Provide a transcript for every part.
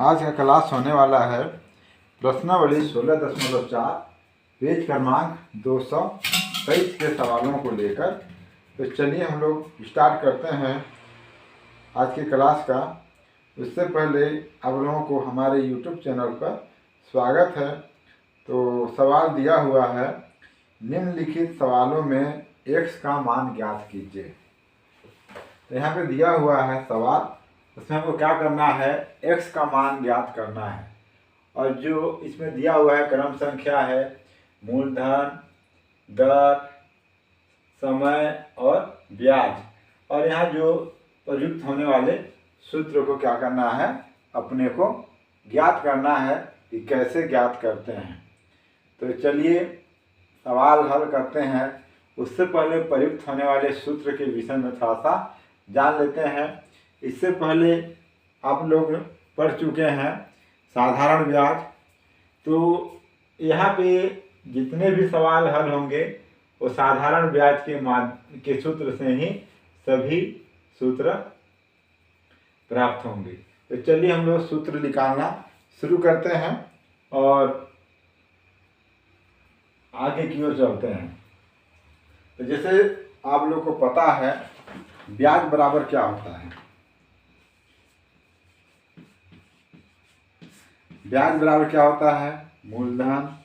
आज का क्लास होने वाला है प्रश्नावली 16.4 पेज क्रमांक 223 के सवालों को लेकर। तो चलिए हम लोग स्टार्ट करते हैं आज की क्लास का। उससे पहले आप लोगों को हमारे YouTube चैनल पर स्वागत है। तो सवाल दिया हुआ है, निम्नलिखित सवालों में x का मान ज्ञात कीजिए। तो यहाँ पे दिया हुआ है सवाल, उसमें हमको क्या करना है, x का मान ज्ञात करना है। और जो इसमें दिया हुआ है क्रम संख्या है मूलधन, दर, समय और ब्याज। और यहाँ जो प्रयुक्त होने वाले सूत्र को क्या करना है, अपने को ज्ञात करना है कि कैसे ज्ञात करते हैं। तो चलिए सवाल हल करते हैं। उससे पहले प्रयुक्त होने वाले सूत्र के विषय में थोड़ा सा जान लेते हैं। इससे पहले आप लोग पढ़ चुके हैं साधारण ब्याज। तो यहाँ पे जितने भी सवाल हल होंगे वो साधारण ब्याज के सूत्र से ही सभी सूत्र प्राप्त होंगे। तो चलिए हम लोग सूत्र निकालना शुरू करते हैं और आगे की ओर चलते हैं। तो जैसे आप लोग को पता है ब्याज बराबर क्या होता है। ब्याज बराबर क्या होता है, मूलधन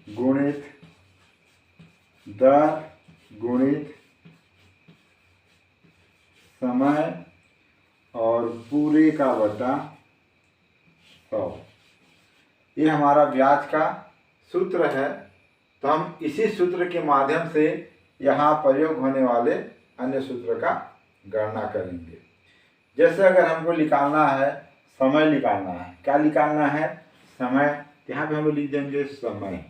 गुणित दर गुणित समय और पूरे का बटा 100। ये हमारा ब्याज का सूत्र है। तो हम इसी सूत्र के माध्यम से यहाँ प्रयोग होने वाले अन्य सूत्र का गणना करेंगे। जैसे अगर हमको निकालना है समय, निकालना है, क्या निकालना है, समय। यहाँ पे हम लिख देंगे समय।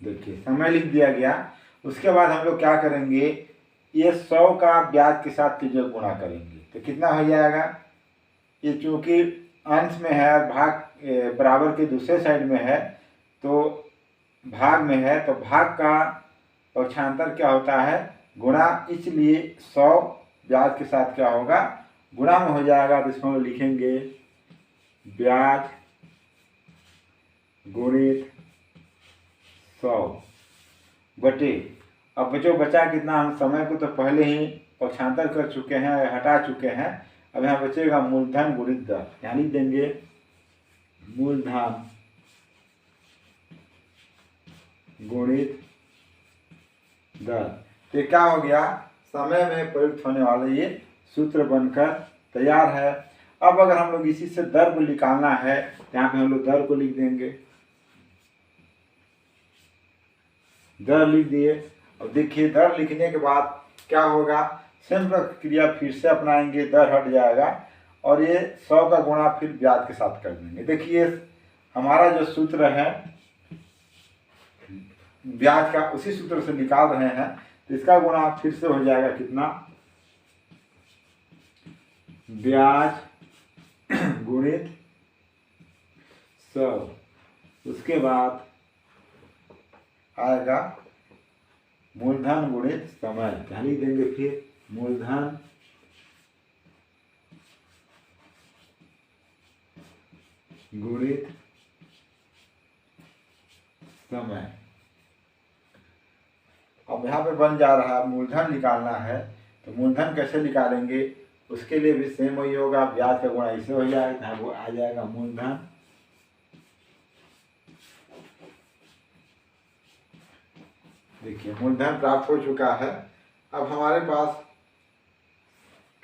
देखिए समय लिख दिया गया। उसके बाद हम लोग क्या करेंगे, ये 100 का ब्याज के साथ जो गुणा करेंगे तो कितना हो जाएगा। ये चूंकि अंश में है, भाग बराबर के दूसरे साइड में है, तो भाग में है, तो भाग का पक्षांतर क्या होता है, गुणा। इसलिए 100 ब्याज के साथ क्या होगा, गुणा में हो जाएगा। तो इसको हम लिखेंगे ब्याज गुणित 100 बटे, अब जो बचा कितना, हम समय को तो पहले ही पक्षांतर कर चुके हैं, हटा चुके हैं। अब यहाँ बचेगा मूलधन गुणित दर। यहाँ लिख देंगे मूलधन गुणित दर। तो क्या हो गया, समय में प्रयुक्त होने वाले ये सूत्र बनकर तैयार है। अब अगर हम लोग इसी से दर को निकालना है, यहाँ पे हम लोग दर को लिख देंगे। दर लिख दिए। अब देखिए दर लिखने के बाद क्या होगा, सेम प्रक्रिया फिर से अपनाएंगे, दर हट जाएगा और ये 100 का गुणा फिर ब्याज के साथ कर देंगे। देखिए हमारा जो सूत्र है ब्याज का, उसी सूत्र से निकाल रहे हैं। तो इसका गुणा फिर से हो जाएगा कितना, ब्याज गुणित 100। उसके बाद आएगा मूलधन गुणित समय। क्या लिख देंगे फिर, मूलधन गुणित समय। अब यहाँ पे बन जा रहा है, मूलधन निकालना है। तो मूलधन कैसे निकालेंगे, उसके लिए भी सेम वही होगा, ब्याज का गुणा इसे हो जाएगा, वो आ जाएगा मूलधन देखिए मूलधन प्राप्त हो चुका है। अब हमारे पास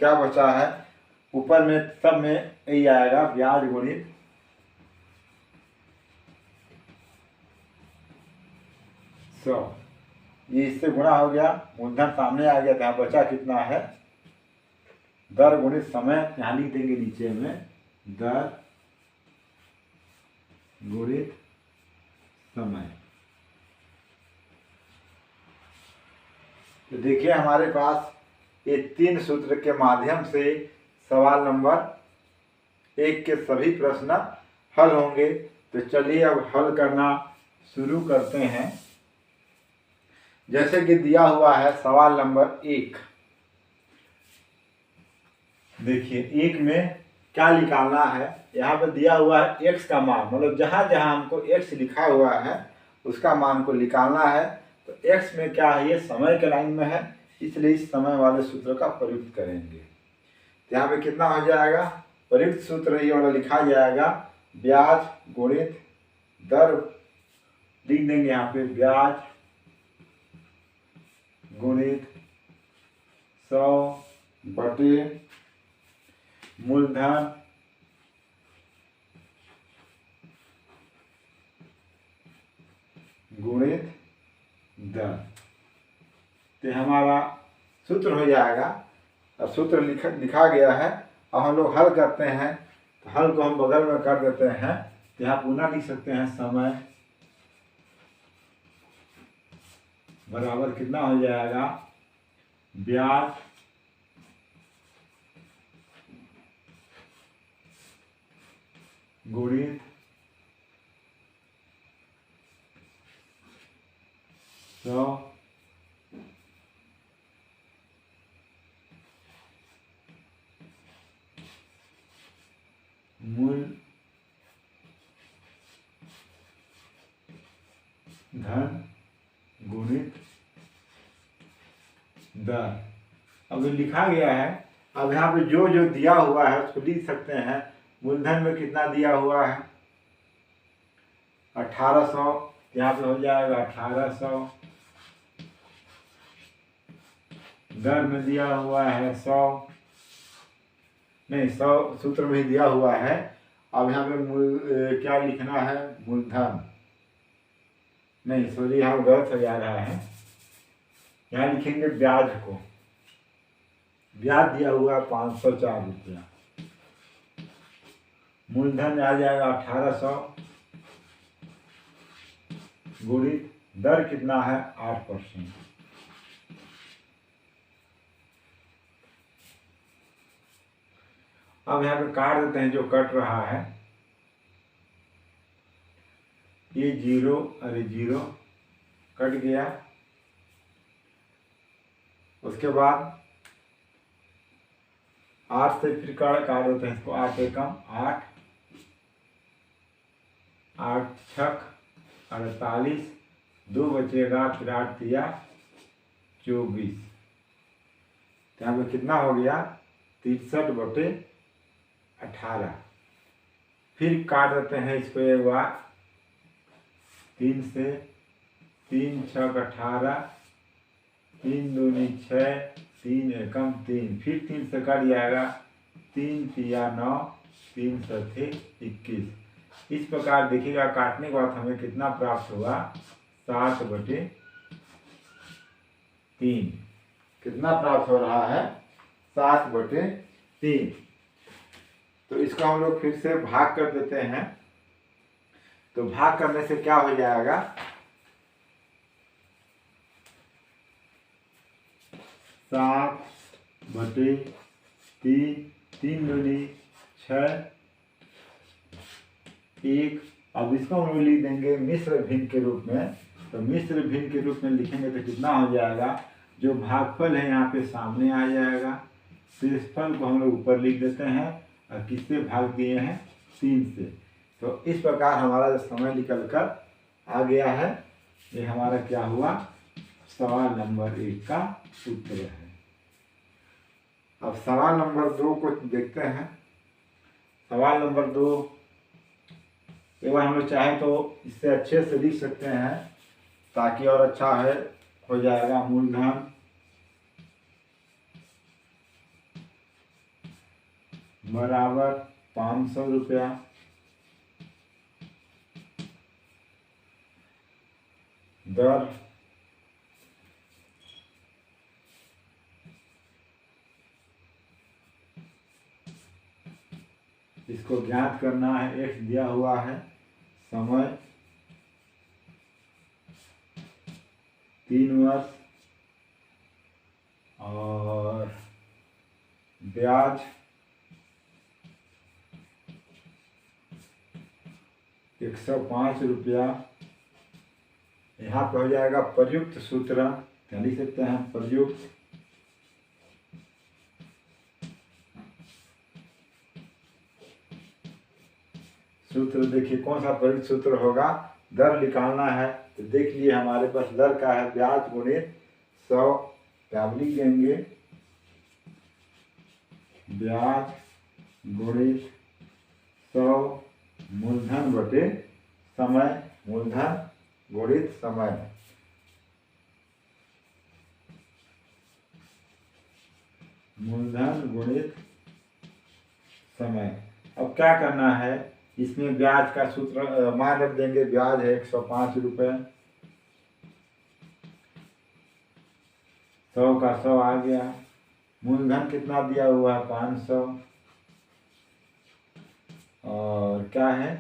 क्या बचा है, ऊपर में सब में यही आएगा, ब्याज गुणित 100। ये इससे गुणा हो गया, मूलधन सामने आ गया। यहाँ बचा कितना है, दर गुणित समय। यहाँ लिख देंगे नीचे में दर गुणित समय। तो देखिए हमारे पास ये 3 सूत्र के माध्यम से सवाल नंबर 1 के सभी प्रश्न हल होंगे। तो चलिए अब हल करना शुरू करते हैं। जैसे कि दिया हुआ है सवाल नंबर 1। देखिए 1 में क्या निकालना है। यहाँ पे दिया हुआ है x का मान, मतलब जहाँ जहाँ हमको x लिखा हुआ है उसका मान को निकालना है। तो x में क्या है, ये समय के लाइन में है, इसलिए इस समय वाले सूत्र का प्रयुक्त करेंगे। तो यहाँ पे कितना हो जाएगा, प्रयुक्त सूत्र ये वाला लिखा जाएगा, ब्याज गुणित दर, लिख देंगे यहाँ पे ब्याज गुणित 100 बटे मूलधन गुणित दर। तो हमारा सूत्र हो जाएगा। अब सूत्र लिखा गया है। अब हम लोग हल करते हैं, तो हल को हम बगल में कर देते हैं। तो यहाँ पुनः लिख सकते हैं समय बराबर कितना हो जाएगा, ब्याज गुणित 100 मूल धन गुणित दर। अब लिखा गया है। अब यहाँ पे जो जो दिया हुआ है उसको लिख सकते हैं। मूलधन में कितना दिया हुआ है, 1800, यहाँ पे हो जाएगा 1800। दर में दिया हुआ है 100, नहीं 100 सूत्र में ही दिया हुआ है। अब यहाँ पे क्या लिखना है, मूलधन, नहीं सॉरी यहाँ गलत हो जा रहा है। यहाँ लिखेंगे ब्याज को, ब्याज दिया हुआ है 504 रुपया। मूलधन आ जाएगा 1800 गुणित दर कितना है 8%। अब यहाँ पे काट देते हैं जो कट रहा है, ये 0 अरे 0 कट गया। उसके बाद 8 से फिर काट देते हैं इसको, 8 एकम 8, 8 छक 48, 2 बचेगा, फिर 8 दिया 24। तो यहाँ पे कितना हो गया, 63 बटे 18। फिर काट देते हैं इसको एक बार, 3 से, 3 छक 18, 3 दूनी 6, 3 एकम 3, फिर 3 से कट जाएगा, 3 तिया 9, 3 सत्ते 21। इस प्रकार देखिएगा काटने के बाद हमें कितना प्राप्त हुआ, 7 बटे 3। कितना प्राप्त हो रहा है, 7 बटे 3। तो इसको हम लोग फिर से भाग कर देते हैं। तो भाग करने से क्या हो जाएगा, 7 बटे 3, 3 दूनी 6, 1। अब इसको हम लोग लिख देंगे मिश्र भिन्न के रूप में। तो मिश्र भिन्न के रूप में लिखेंगे तो कितना हो जाएगा, जो भागफल है यहाँ पे सामने आ जाएगा, शेषफल को हम लोग ऊपर लिख देते हैं, और किससे भाग दिए हैं, 3 से। तो इस प्रकार हमारा जो समय निकल कर आ गया है, ये हमारा क्या हुआ, सवाल नंबर 1 का उत्तर है। अब सवाल नंबर 2 को देखते हैं। सवाल नंबर 2 एक बार हम लोग चाहें तो इससे अच्छे से लिख सकते हैं, ताकि और अच्छा है हो जाएगा। मूलधन बराबर 500 रुपया, दर इसको ज्ञात करना है। x दिया हुआ है, समय 3 वर्ष, और ब्याज 105 रुपया यहाँ पे हो जाएगा प्रयुक्त सूत्र, लिख सकते हैं प्रयुक्त सूत्र। देखिए कौन सा प्रयुक्त सूत्र होगा, दर निकालना है तो देख लिए हमारे पास दर का है ब्याज गुणित 100, क्या लिख देंगे ब्याज गुणित 100 मूलधन बटे समय, मूलधन गुणित समय। मूलधन गुणित समय। अब क्या करना है, इसमें ब्याज का सूत्र मान रख देंगे, ब्याज है 105 रुपये, 100 का 100 आ गया। मूलधन कितना दिया हुआ है 500, और क्या है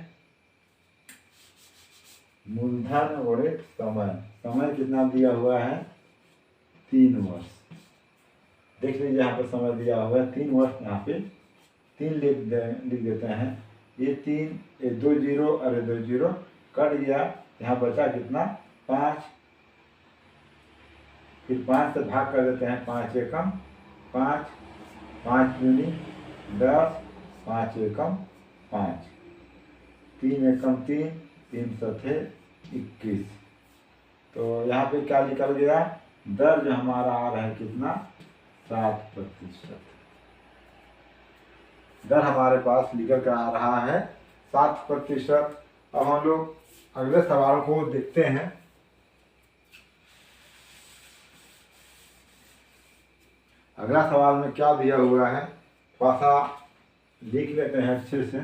मूलधन गुणित समय, समय कितना दिया हुआ है 3 वर्ष। देख लीजिए यहाँ पर समय दिया हुआ है 3 वर्ष, यहाँ पे 3 लिख देते हैं। ये 3, ये 2 जीरो और ये 2 जीरो कट गया, यहाँ बचा कितना 5, फिर 5 से भाग कर देते हैं, 5 एकम 5, 5 दूनी 10, 5 एकम 5, 3 एकम 3, 3 सौ 21। तो यहाँ पे क्या निकल गया, दर जो हमारा आ रहा है कितना 7%। दर हमारे पास निकल कर आ रहा है 7%। अब हम लोग अगले सवाल को देखते हैं। अगला सवाल में क्या दिया हुआ है, थोड़ा सा लिख लेते हैं अच्छे से।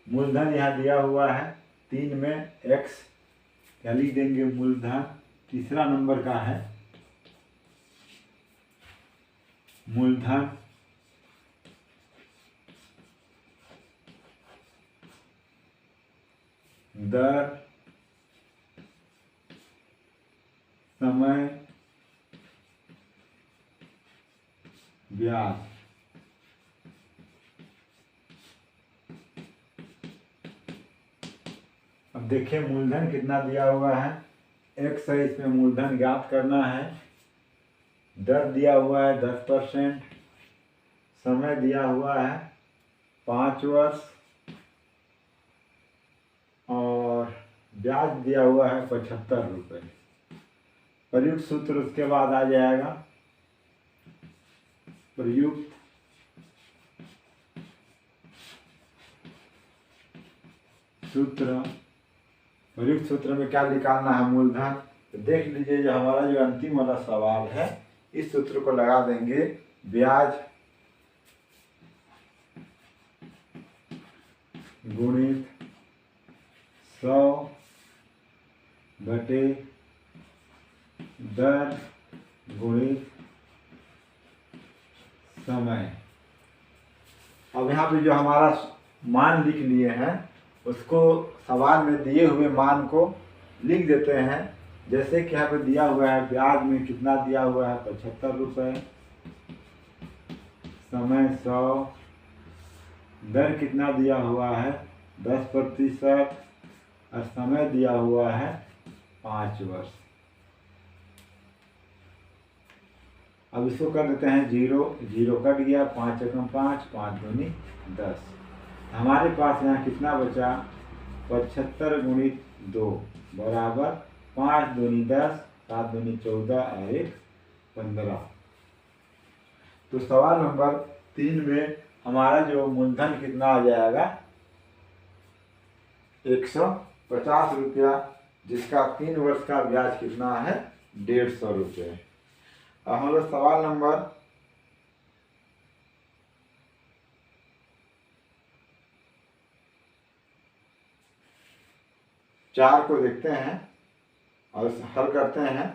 मूलधन यहाँ दिया हुआ है 3 में x, क्या लिख देंगे मूलधन, तीसरा नंबर का है मूलधन दर समय ब्याज। अब देखिए मूलधन कितना दिया हुआ है x है, इसमें मूलधन ज्ञात करना है। दर दिया हुआ है 10%, समय दिया हुआ है 5 वर्ष, और ब्याज दिया हुआ है 75 रुपये। प्रयुक्त सूत्र उसके बाद आ जाएगा, प्रयुक्त सूत्र। प्रयुक्त सूत्र में क्या निकालना है मूलधन, तो देख लीजिए जो हमारा जो अंतिम वाला सवाल है, इस सूत्र को लगा देंगे, ब्याज गुणित 100 बटे दर गुणित समय। अब यहाँ पे जो हमारा मान लिख लिए हैं उसको सवाल में दिए हुए मान को लिख देते हैं। जैसे कि यहाँ पे दिया हुआ है ब्याज में कितना दिया हुआ है 75 रुपये, समय 100, दर कितना दिया हुआ है 10%, और समय दिया हुआ है 5 वर्ष। अब इसको कर देते हैं 0, 0 कट गया, 5 एकम 5, 5 दूनी 10। हमारे पास यहाँ कितना बचा 75 गुणित 2 बराबर 5 दूनी 10, 7 दूनी 14 और 1 15। तो सवाल नंबर 3 में हमारा जो मूलधन कितना आ जाएगा 150 रुपया, जिसका 3 वर्ष का ब्याज कितना है 150 रुपये। अब हम लोग सवाल नंबर 4 को देखते हैं और हल करते हैं।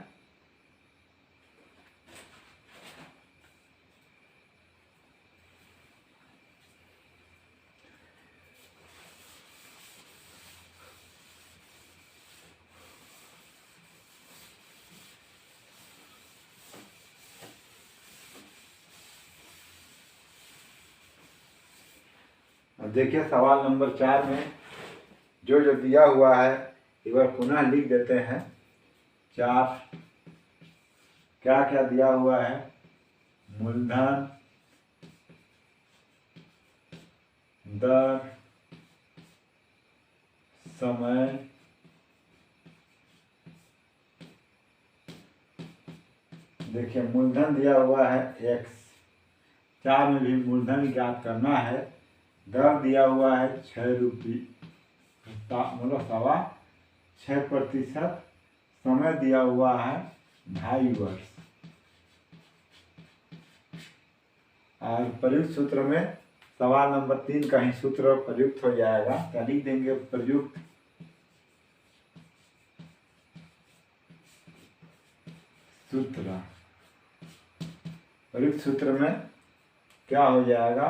अब देखिए सवाल नंबर 4 में जो जो दिया हुआ है एक बार पुनः लिख देते हैं। 4 क्या क्या दिया हुआ है, मूलधन, दर, समय, देखिए मूलधन दिया हुआ है x, 4 में भी मूलधन ज्ञात करना है। दर दिया हुआ है 6 रुपये, मतलब 6.25%। समय दिया हुआ है 2.5 वर्ष। और प्रयुक्त सूत्र में सवाल नंबर 3 का ही सूत्र प्रयुक्त हो जाएगा। क्या लिख देंगे, प्रयुक्त सूत्र। प्रयुक्त सूत्र में क्या हो जाएगा,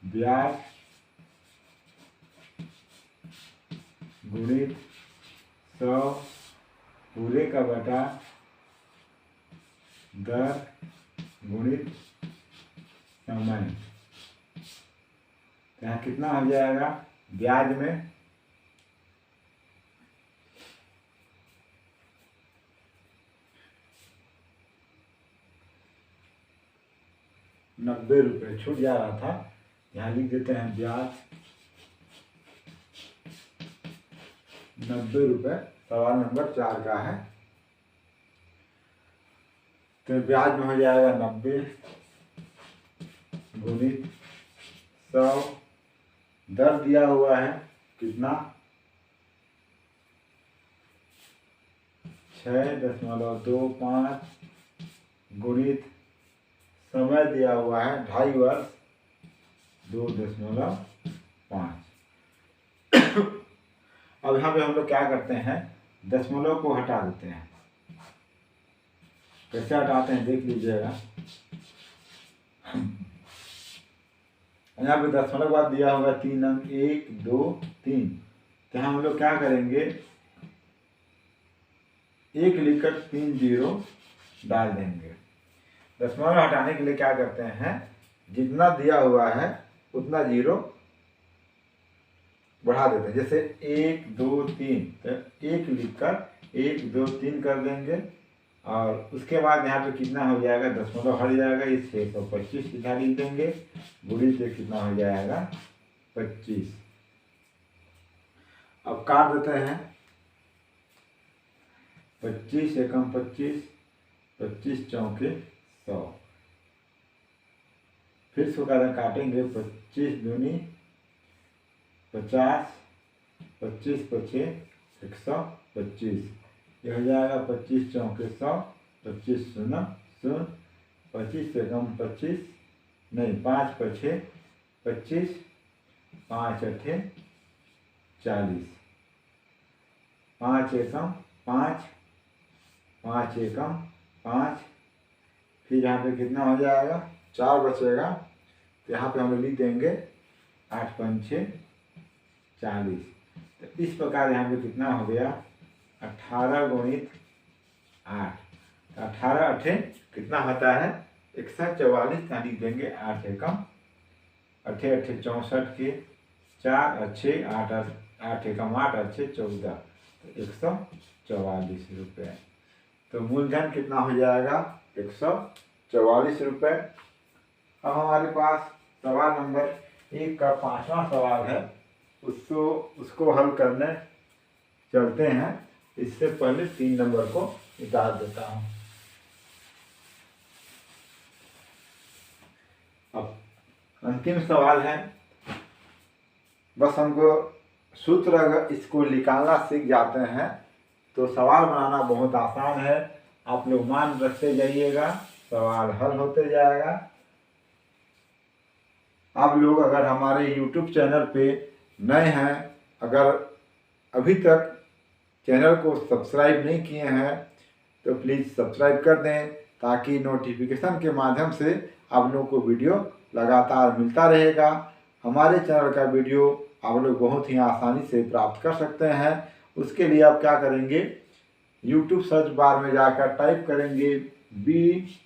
ब्याज गुणित 100 पूरे का बटा दर गुणित समय। यहाँ कितना हो जाएगा, ब्याज में 90 रुपये छूट जा रहा था, यहाँ लिख देते हैं ब्याज 90 रुपये। सवाल नंबर 4 का है, तो ब्याज में हो जाएगा 90 गुणित 100। दर दिया हुआ है कितना, 6.25 गुणित समय दिया हुआ है 2.5 वर्ष, 2.5। अब यहाँ पे हम लोग क्या करते हैं, दशमलव को हटा देते हैं। कैसे हटाते हैं देख लीजिएगा। यहाँ पे दशमलव के बाद दिया होगा 3 अंक, 1 2 3। तो हम लोग क्या करेंगे, 1 लिखकर 3 जीरो डाल देंगे। दशमलव हटाने के लिए क्या करते हैं, जितना दिया हुआ है उतना जीरो बढ़ा देते हैं। जैसे 1 2 3, तो 1 लिखकर 1 2 3 कर देंगे। और उसके बाद यहाँ पे कितना हो जाएगा, दशमलव हट जाएगा, ये 625 सीधा लिख देंगे। गुणी से कितना हो जाएगा, 25। अब काट देते हैं, 25 एकम 25, 25 चौके 100। फिर से काटेंगे, 25 दूनी 50, 25 पचे 125। ये हो जाएगा 25 चौके 100, 25 शून्य शून्य, 25 एकम 25 नहीं, 5 पचे 25, 5 अठे 40, 5 एकम 5, 5 एकम 5। फिर यहाँ पे कितना हो जाएगा, 4 बचेगा। तो यहाँ पे हम लोग लिख देंगे 8 पंचे 40। तो इस प्रकार यहाँ पे कितना हो गया, 18 गुणित 8। तो 18 अठे कितना होता है, 144। यहाँ लिख देंगे 8 एकम 8 अठे 64 के 4 अच्छे 8 8 एकम 8 अच्छे 14, तो 144 रुपये। तो मूलधन कितना हो जाएगा, 144 रुपये। अब हमारे पास सवाल नंबर 1 का 5वां सवाल है, उसको हल करने चलते हैं। इससे पहले 3 नंबर को निकाल देता हूँ। अब अंतिम सवाल है, बस हमको सूत्र अगर इसको निकालना सीख जाते हैं तो सवाल बनाना बहुत आसान है। आप लोग मान रखते जाइएगा, सवाल हल होते जाएगा। आप लोग अगर हमारे YouTube चैनल पे नए हैं, अगर अभी तक चैनल को सब्सक्राइब नहीं किए हैं तो प्लीज़ सब्सक्राइब कर दें, ताकि नोटिफिकेशन के माध्यम से आप लोगों को वीडियो लगातार मिलता रहेगा। हमारे चैनल का वीडियो आप लोग बहुत ही आसानी से प्राप्त कर सकते हैं। उसके लिए आप क्या करेंगे, YouTube सर्च बार में जाकर टाइप करेंगे BTK,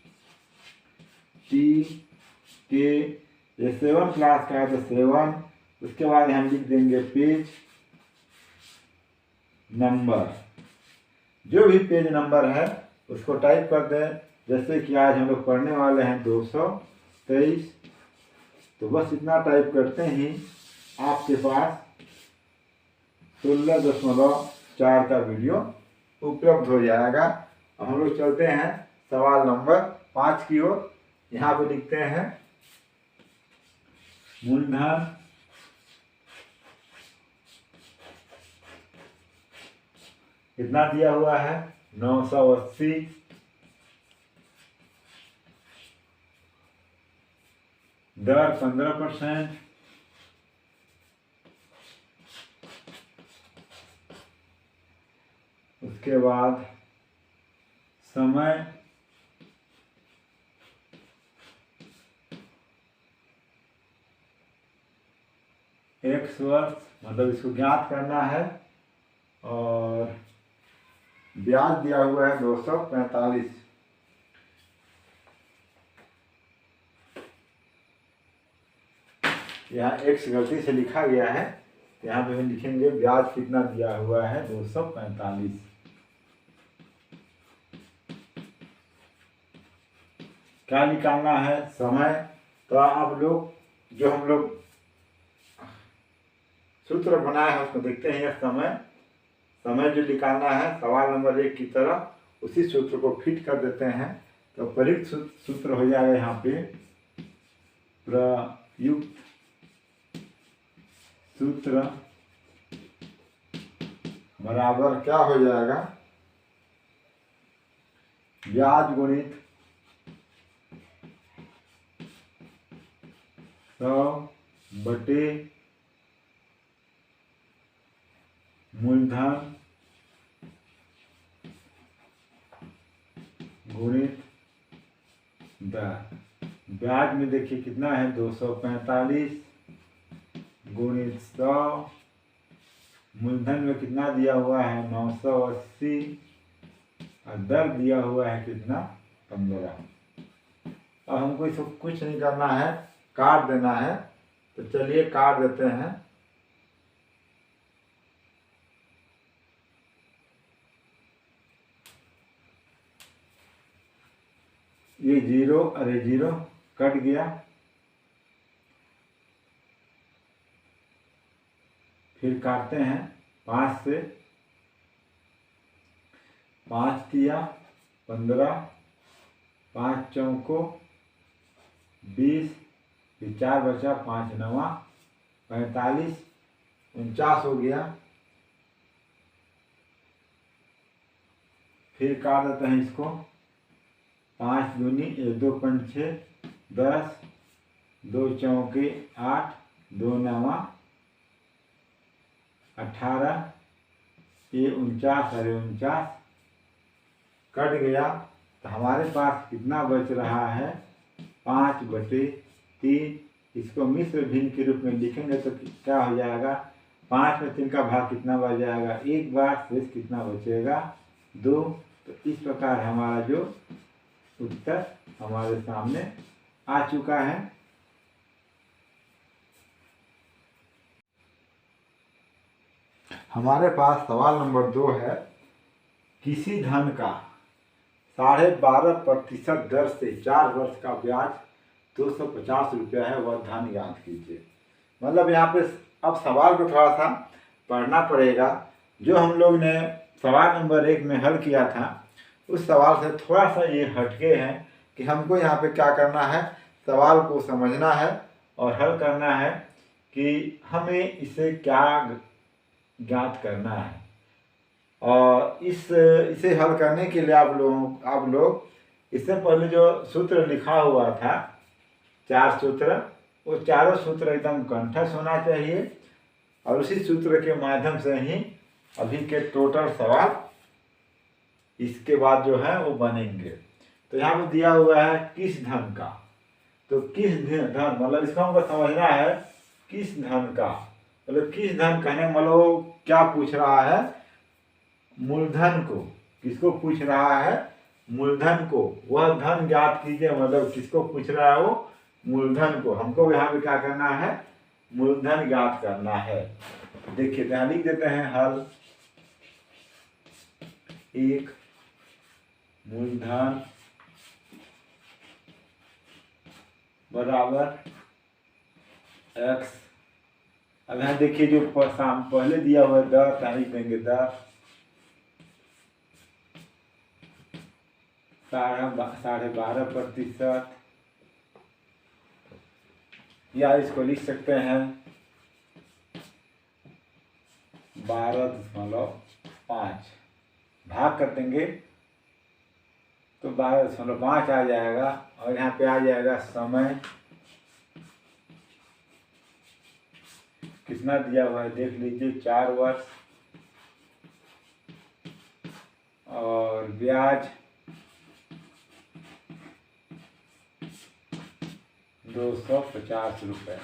ये 7 क्लास का है तो 7। उसके बाद हम लिख देंगे पेज नंबर, जो भी पेज नंबर है उसको टाइप कर दें। जैसे कि आज हम लोग पढ़ने वाले हैं 223, तो बस इतना टाइप करते ही आपके पास 16.4 का वीडियो उपलब्ध हो जाएगा। अब हम लोग चलते हैं सवाल नंबर 5 की ओर। यहाँ पे लिखते हैं मूलधन कितना दिया हुआ है 980, दर 15%, उसके बाद समय 1 वर्ष, मतलब इसको ज्ञात करना है। और ब्याज दिया हुआ है 245। यहाँ x गलती से लिखा गया है, यहाँ पे हम लिखेंगे ब्याज कितना दिया हुआ है 245। क्या निकालना है समय। तो आप लोग जो हम लोग सूत्र बनाए हैं उसको देखते हैं। समय जो निकालना है सवाल नंबर 1 की तरह उसी सूत्र को फिट कर देते हैं। तो प्रयुक्त सूत्र हो जाएगा यहाँ पे प्रयुक्त सूत्र बराबर क्या हो जाएगा, ब्याज गुणित 100 बटे मूलधन गुणित दर। ब्याज में देखिए कितना है 245 गुणित 100, मूलधन में कितना दिया हुआ है 980 और दर दिया हुआ है कितना 15। अब हमको इसको कुछ नहीं करना है, काट देना है। तो चलिए काट देते हैं। ये 0 अरे 0 कट गया। फिर काटते हैं 5 से, 5 किया 15, 5 चौको 20, फिर 4 बचा, 5 नवा 45, 49 हो गया। फिर काट देते हैं इसको, 5 दूनी 1 2 5 6 10, 2 चौके 8, 2 नवा 18, ये 49 अरे 49 कट गया। तो हमारे पास कितना बच रहा है 5 बटे 3। इसको मिश्र भिन्न के रूप में लिखेंगे तो क्या हो जाएगा, 5 में 3 का भाग कितना बच जाएगा 1 बार, शेष कितना बचेगा 2। तो इस प्रकार हमारा जो उत्तर हमारे सामने आ चुका है। हमारे पास सवाल नंबर 2 है, किसी धन का 12.5% दर से 4 वर्ष का ब्याज 250 रुपया है, वह धन ज्ञात कीजिए। मतलब यहाँ पे अब सवाल को थोड़ा सा पढ़ना पड़ेगा। जो हम लोग ने सवाल नंबर 1 में हल किया था उस सवाल से थोड़ा सा ये हटके है कि हमको यहाँ पे क्या करना है, सवाल को समझना है और हल करना है कि हमें इसे क्या ज्ञात करना है। और इसे हल करने के लिए आप लोग इससे पहले जो सूत्र लिखा हुआ था 4 सूत्र, वो चारों सूत्र एकदम कंठस्थ होना चाहिए और उसी सूत्र के माध्यम से ही अभी के टोटल सवाल इसके बाद जो है वो बनेंगे। तो यहाँ पे दिया हुआ है किस धन का, तो किस धन मतलब इसका हमको समझना है किस धन का, मतलब किस धन कहने मतलब क्या पूछ रहा है, मूलधन को। किसको पूछ रहा है, मूलधन को। वह धन ज्ञात कीजिए, मतलब किसको पूछ रहा है, वो मूलधन को। हमको यहाँ पे क्या करना है, मूलधन ज्ञात करना है। देखिए यहाँ लिख देते हैं हल। 1 मूलधन बराबर x। अब यहाँ देखिए जो पहले दिया हुआ है 10, यहाँ लिख देंगे 10, 12.5%, या इसको लिख सकते हैं 12.5, भाग कर देंगे तो 12.5 आ जाएगा। और यहाँ पे आ जाएगा समय कितना दिया हुआ है देख लीजिए, 4 वर्ष, और ब्याज 250 रुपये।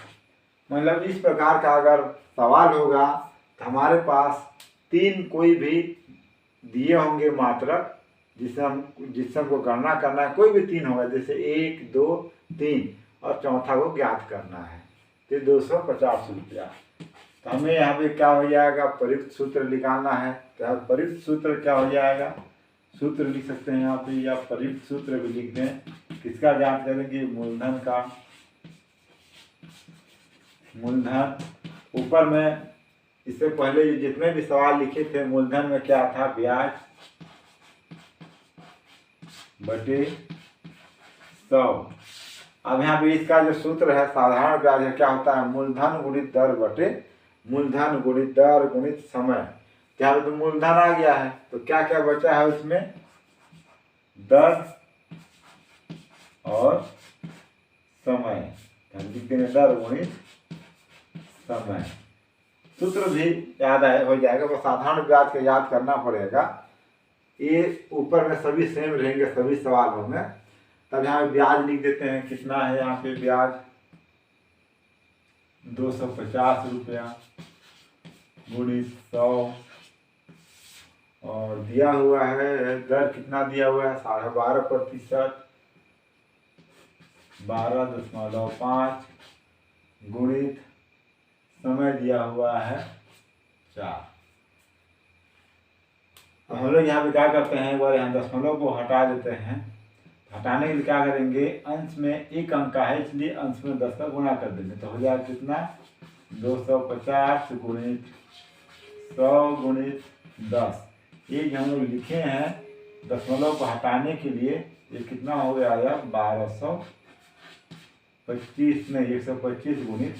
मतलब इस प्रकार का अगर सवाल होगा तो हमारे पास 3 कोई भी दिए होंगे मात्रक, जिससे हमको गणना करना है, कोई भी 3 होगा, जैसे 1, 2, 3 और चौथा को ज्ञात करना है, तो 250 रुपया। तो हमें यहाँ पे क्या हो जाएगा, प्रयुक्त सूत्र निकालना है। तो प्रयुक्त सूत्र क्या हो जाएगा, सूत्र लिख सकते हैं यहाँ पे, या प्रयुक्त सूत्र भी लिख दें। किसका ज्ञात करेंगे, मूलधन का। मूलधन ऊपर में इससे पहले जितने भी सवाल लिखे थे, मूलधन में क्या था, ब्याज बटे 100। अब यहाँ पे इसका जो सूत्र है साधारण ब्याज है, क्या होता है, मूलधन गुणित दर बटे मूलधन गुणित दर गुणित समय। यहाँ पे तो मूलधन आ गया है, तो क्या क्या बचा है उसमें, दर और समय। लिख देंगे दर गुणित समय। सूत्र भी याद हो जाएगा, बस साधारण ब्याज को याद करना पड़ेगा। ये ऊपर में सभी सेम रहेंगे सभी सवालों में। तब यहाँ पे ब्याज लिख देते हैं, कितना है यहाँ पे ब्याज, 250 रुपया गुणित 100, और दिया हुआ है दर कितना दिया हुआ है, 12.5%, 12.5 गुणित समय दिया हुआ है 4। हम लोग यहाँ पे क्या करते हैं, एक बार यहाँ दशमलव को हटा देते हैं। हटाने के लिए क्या करेंगे, अंश में 1 अंक का है, इसलिए अंश में 10 का गुणा कर देंगे, तो हो जाएगा कितना, 250 गुणित 100 गुणित 10। ये जो हम लोग लिखे हैं दशमलव को हटाने के लिए, ये कितना हो गया, 1225 नहीं 125 गुणित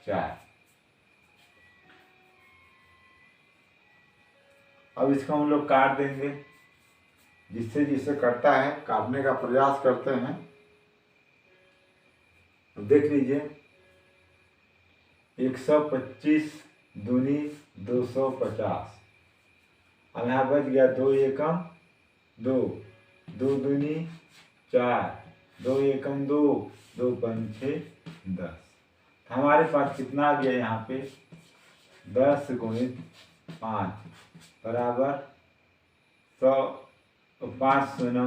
4। अब इसको हम लोग काट देंगे, जिससे जिससे कटता है काटने का प्रयास करते हैं। देख लीजिए, 125 दूनी 250। अब यहाँ बच गया 2 एकम 2, 2 दूनी 4, 2 एकम 2, 2 पंचे 10। हमारे पास कितना आ गया यहाँ पे, 10 गुणित 5 बराबर 100, 5 शून्य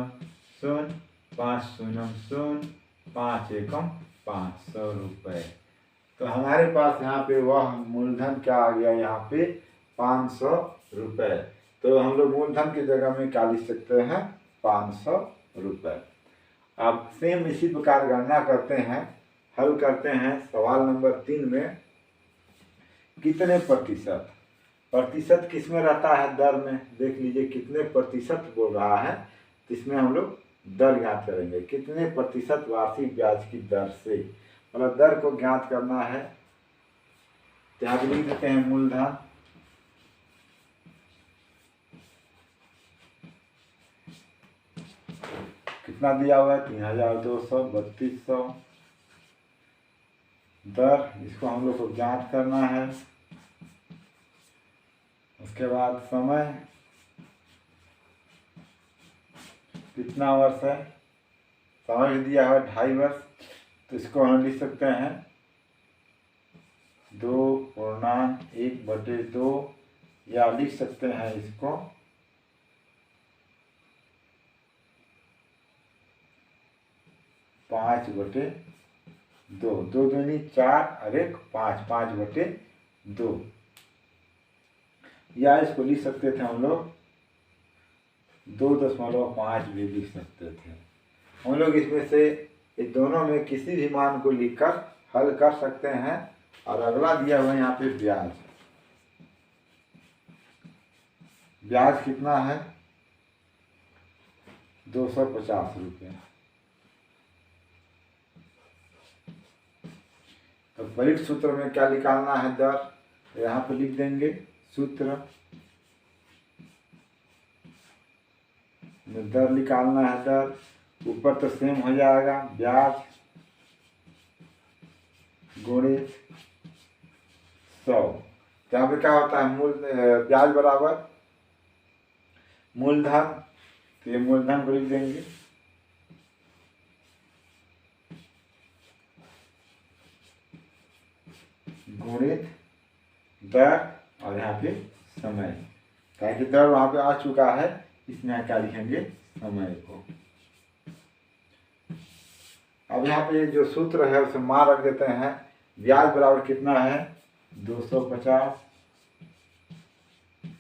0, 5 शून्य 0, 5 एकम 500 रुपये। तो हमारे पास यहाँ पे वह मूलधन क्या आ गया, यहाँ पे 500 रुपये। तो हम लोग मूलधन की जगह में क्या लिख सकते हैं, 500 रुपये। अब सेम इसी प्रकार गणना करते हैं, हल करते हैं। सवाल नंबर 3 में कितने प्रतिशत, प्रतिशत किस में रहता है, दर में। देख लीजिए कितने प्रतिशत बोल रहा है, तो इसमें हम लोग दर ज्ञात करेंगे, कितने प्रतिशत वार्षिक ब्याज की दर से, मतलब दर को ज्ञात करना है। तो यहाँ लिख देते हैं मूलधन कितना दिया हुआ है, 3200, दर इसको हम लोग को ज्ञात करना है। उसके बाद समय कितना वर्ष है, समय दिया है 2.5 वर्ष, तो इसको हम लिख सकते हैं 2.1/2, या लिख सकते हैं इसको 5/2, 2 दूनी 4 और 1 5, 5/2, या इसको लिख सकते थे हम लोग 2.5 भी लिख सकते थे। हम लोग इसमें से इस दोनों में किसी भी मान को लिखकर हल कर सकते हैं। और अगला दिया हुआ है यहाँ पे ब्याज। ब्याज कितना है? 250 रुपये। तो परीक्षित सूत्र में क्या निकालना है? दर। यहाँ पे लिख देंगे सूत्र में दर निकालना है। दर ऊपर तो सेम हो जाएगा, ब्याज गुणित 100। यहाँ पे क्या होता है? ब्याज बराबर मूलधन। तो ये मूलधन को लिख देंगे गुणित दर और यहाँ पे समय। क्या कि दर वहां पे आ चुका है, इसमें क्या लिखेंगे? समय को। अब यहाँ पे जो सूत्र है उसे मान रख देते हैं। ब्याज बराबर कितना है? 250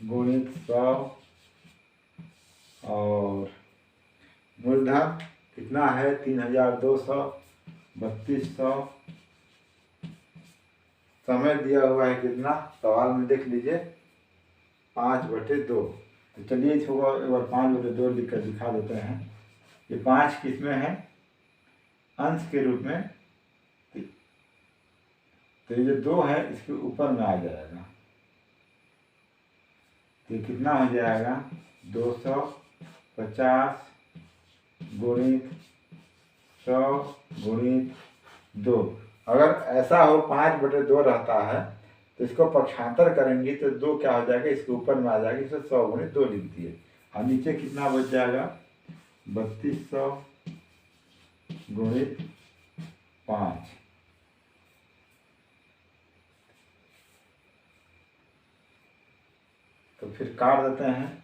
गुणित 100 और मूलधन कितना है? 3200 3200। समय दिया हुआ है कितना? सवाल में देख लीजिए 5/2। तो चलिए इसको एक बार 5/2 लिख कर दिखा देते हैं। ये 5 किसमें है? अंश के रूप में। तो ये जो 2 है इसके ऊपर में आ जाएगा। तो कितना हो जाएगा? 250 गुणित 100 गुणित 2। अगर ऐसा हो 5/2 रहता है तो इसको पक्षांतर करेंगे तो 2 क्या हो जाएगा? इसके ऊपर में आ जाएगा। इसे 100 गुणित 2 लिख दिए। और नीचे कितना बच जाएगा? 3200 गुणित 5। तो फिर काट देते हैं।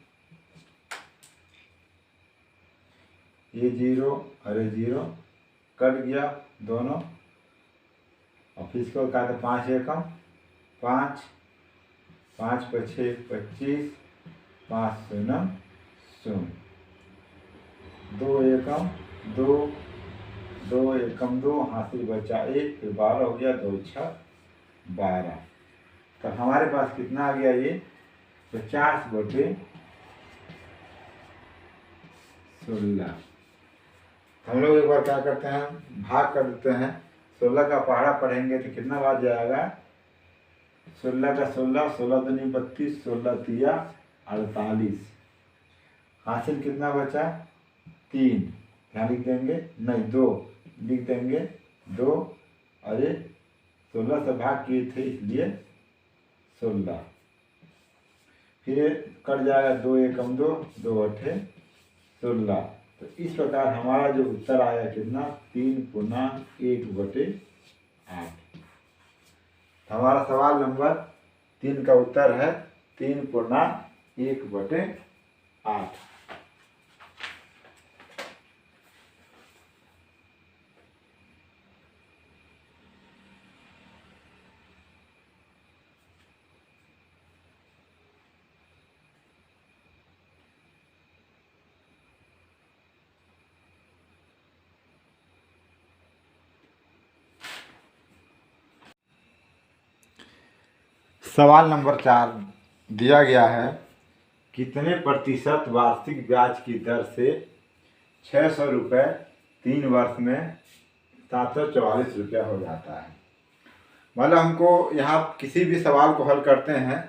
ये 0 और ये 0 कट गया दोनों। और फिर इसको काटे 5 एकम 5 5 × 6 25 5 शून्य 0 2 एकम 2 2 एकम 2 हासिल बचा 1 फिर 12 हो गया 2 6 12। तो हमारे पास कितना आ गया? ये 50/16। हम लोग एक बार क्या करते हैं? भाग कर देते हैं। 16 का पहाड़ा पढ़ेंगे तो कितना बार जाएगा? 16 का 16 16 दूनी 32 16 तिया 48। हासिल कितना बचा? 3। यहाँ लिख देंगे, नहीं 2 लिख देंगे 2। अरे 16 से भाग किए थे इसलिए 16। फिर कट जाएगा 2 एकम 2 2 8 16। तो इस प्रकार हमारा जो उत्तर आया कितना? 3/1/8। हमारा सवाल नंबर 3 का उत्तर है 3/1/8। सवाल नंबर 4 दिया गया है, कितने प्रतिशत वार्षिक ब्याज की दर से 600 रुपये 3 वर्ष में 744 रुपया हो जाता है। मतलब हमको यहाँ किसी भी सवाल को हल करते हैं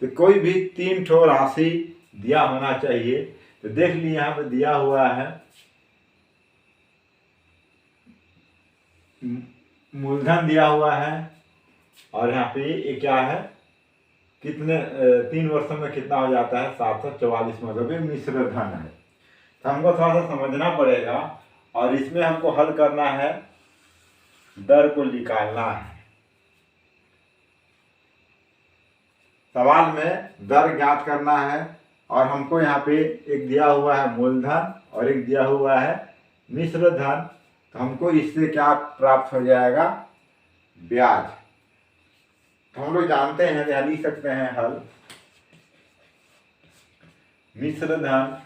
तो कोई भी 3 ठो राशि दिया होना चाहिए। तो देख लीजिए यहाँ पे दिया हुआ है मूलधन दिया हुआ है और यहाँ पे ये क्या है? कितने 3 वर्षों में कितना हो जाता है? 744। मतलब ये मिश्र धन है। तो हमको थोड़ा सा समझना पड़ेगा और इसमें हमको हल करना है, दर को निकालना है। सवाल में दर ज्ञात करना है और हमको यहाँ पे एक दिया हुआ है मूलधन और एक दिया हुआ है मिश्र धन। तो हमको इससे क्या प्राप्त हो जाएगा? ब्याज। तो हम लोग जानते हैं, यहाँ लिख सकते हैं हल। मिश्र धन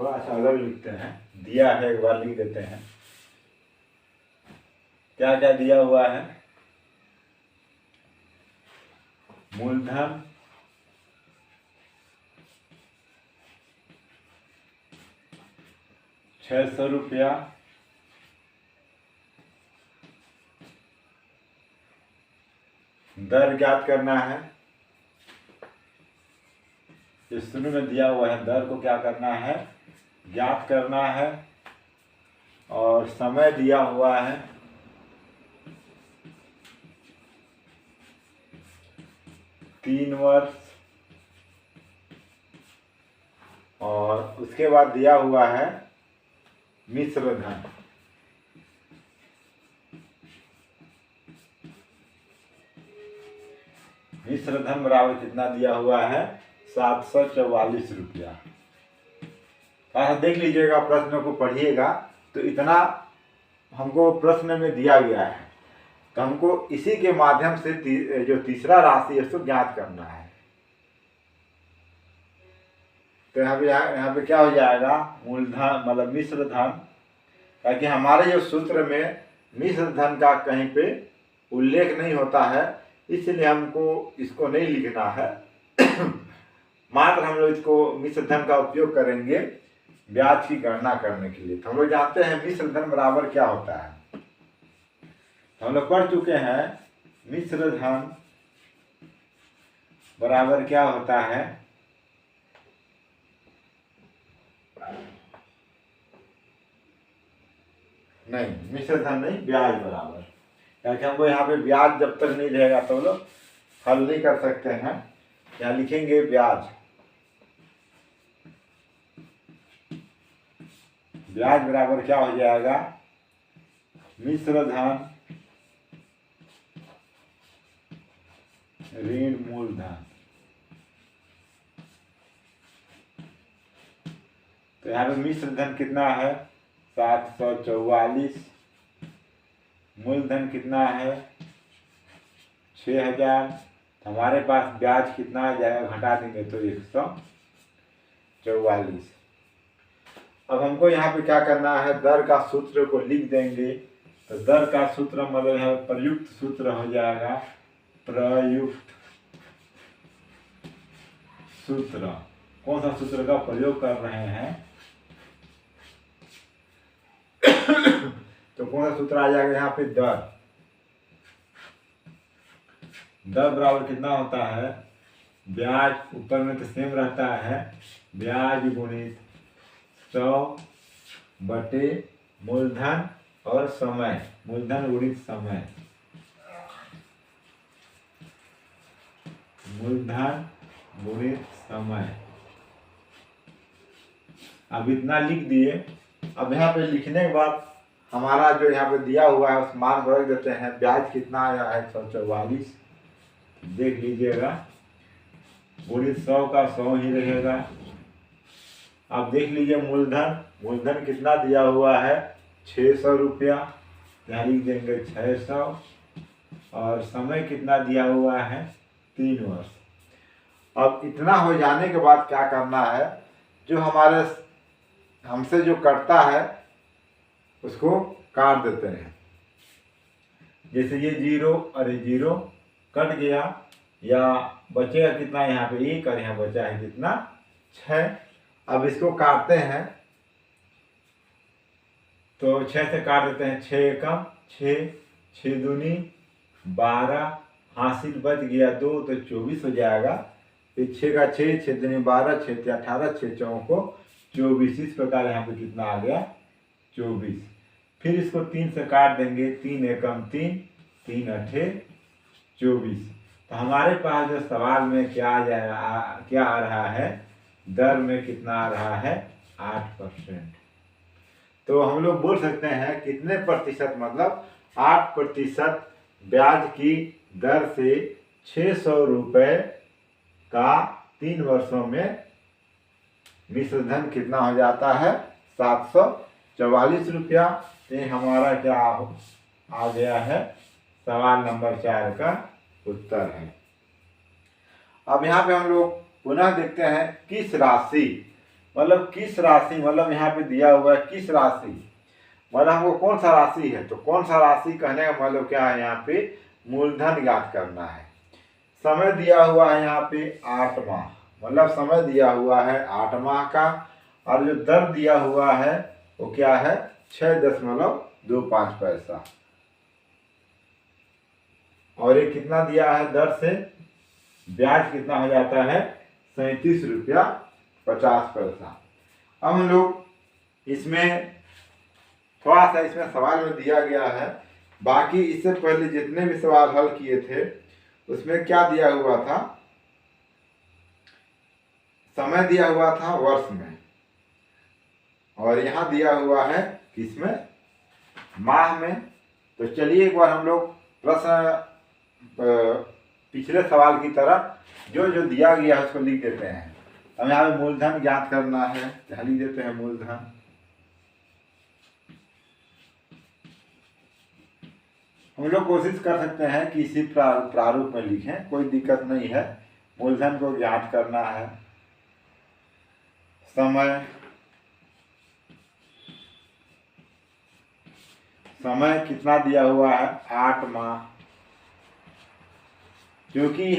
थोड़ा सा अलग लिखते हैं, दिया है एक बार लिख देते हैं। क्या क्या दिया हुआ है? मूलधन, ₹600, दर ज्ञात करना है। इस शुरू में दिया हुआ है, दर को क्या करना है? ज्ञात करना है। और समय दिया हुआ है 3 वर्ष। और उसके बाद दिया हुआ है मिश्र धन। मिश्र धन बराबर कितना दिया हुआ है? ₹744। देख लीजिएगा, प्रश्न को पढ़िएगा तो इतना हमको प्रश्न में दिया गया है, तो हमको इसी के माध्यम से जो तीसरा राशि है उसको ज्ञात करना है। तो यहाँ पे क्या हो जाएगा? मूलधन मतलब मिश्र धन, ताकि हमारे जो सूत्र में मिश्र धन का कहीं पे उल्लेख नहीं होता है, इसलिए हमको इसको नहीं लिखना है। मात्र हम लोग इसको मिश्र धन का उपयोग करेंगे ब्याज की गणना करने के लिए। तो हम लोग जानते हैं मिश्र धन बराबर क्या होता है, तो हम लोग पढ़ चुके हैं मिश्र धन बराबर क्या होता है। नहीं, मिश्र धन नहीं, ब्याज बराबर, क्योंकि हमको यहाँ पे ब्याज जब तक नहीं रहेगा तो लोग हल नहीं कर सकते हैं। यहाँ लिखेंगे ब्याज, ब्याज बराबर क्या हो जाएगा? मिश्र धन ऋण मूलधन। तो यहाँ पे मिश्र धन कितना है? 744। मूलधन कितना है? 6000। हमारे पास ब्याज कितना आ जाएगा? घटा देंगे तो 144। अब हमको यहाँ पे क्या करना है? दर का सूत्र को लिख देंगे। तो दर का सूत्र मतलब यहाँ प्रयुक्त सूत्र हो जाएगा। प्रयुक्त सूत्र, कौन सा सूत्र का प्रयोग कर रहे हैं? तो कौन सा सूत्र आ जाएगा यहाँ पे? दर। दर बराबर कितना होता है? ब्याज ऊपर में तो सेम रहता है, ब्याज गुणित 100 बटे मूलधन और समय, मूलधन गुणित समय, मूलधन गुणित समय। अब इतना लिख दिए। अब यहाँ पे लिखने के बाद हमारा जो यहाँ पे दिया हुआ है उस मान को रख देते हैं। ब्याज कितना आया है? 144, देख लीजिएगा, गुणित 100 का 100 ही रहेगा। अब देख लीजिए मूलधन, मूलधन कितना दिया हुआ है? ₹600, यहाँ लिख देंगे 600। और समय कितना दिया हुआ है? 3 वर्ष। अब इतना हो जाने के बाद क्या करना है? जो हमारे हमसे जो कटता है उसको काट देते हैं। जैसे ये 0 और ये 0 कट गया, या बचेगा कितना? यहाँ पे 1 और यहाँ बचा है कितना? 6। अब इसको काटते हैं तो 6 से काट देते हैं। 6 एकम 6, 6 दूनी 12, हासिल बच गया 2 तो 24 हो जाएगा। फिर 6 का 6, 6 दूनी 12, 6 से 18, 6 चौको 24। इस प्रकार यहाँ पे कितना आ गया? 24। फिर इसको 3 से काट देंगे। 3 एकम 3, 3 अठे 24। तो हमारे पास जो सवाल में क्या आ जाएगा, क्या आ रहा है? दर में कितना आ रहा है? 8%। तो हम लोग बोल सकते हैं कितने प्रतिशत, मतलब 8% ब्याज की दर से ₹600 का 3 वर्षों में मिश्र धन कितना हो जाता है? ₹744। ये हमारा क्या आ गया है? सवाल नंबर 4 का उत्तर है। अब यहाँ पे हम लोग पुनः देखते हैं किस राशि मतलब किस राशि, मतलब यहाँ पे दिया हुआ है किस राशि, मतलब हमको कौन सा राशि है, तो कौन सा राशि कहने का मतलब क्या है, यहाँ पे मूलधन ज्ञात करना है। समय दिया हुआ है यहाँ पे 8 माह, मतलब समय दिया हुआ है 8 माह का, और जो दर दिया हुआ है वो क्या है 6.25 पैसा, और ये कितना दिया है दर से, ब्याज कितना हो जाता है 37 रुपया 50 पैसा। अब हम लोग इसमें थोड़ा सा इसमें सवाल में दिया गया है, बाकी इससे पहले जितने भी सवाल हल किए थे उसमें क्या दिया हुआ था, समय दिया हुआ था वर्ष में, और यहाँ दिया हुआ है किसमें, माह में। तो चलिए एक बार हम लोग प्रश्न पिछले सवाल की तरह जो जो दिया गया है उसको लिख देते हैं। हमें यहाँ पे मूलधन ज्ञात करना है, यहाँ लिख देते हैं मूलधन। हम लोग कोशिश कर सकते हैं कि इसी प्रारूप में लिखें, कोई दिक्कत नहीं है। मूलधन को ज्ञात करना है, समय कितना दिया हुआ है 8 माह, क्योंकि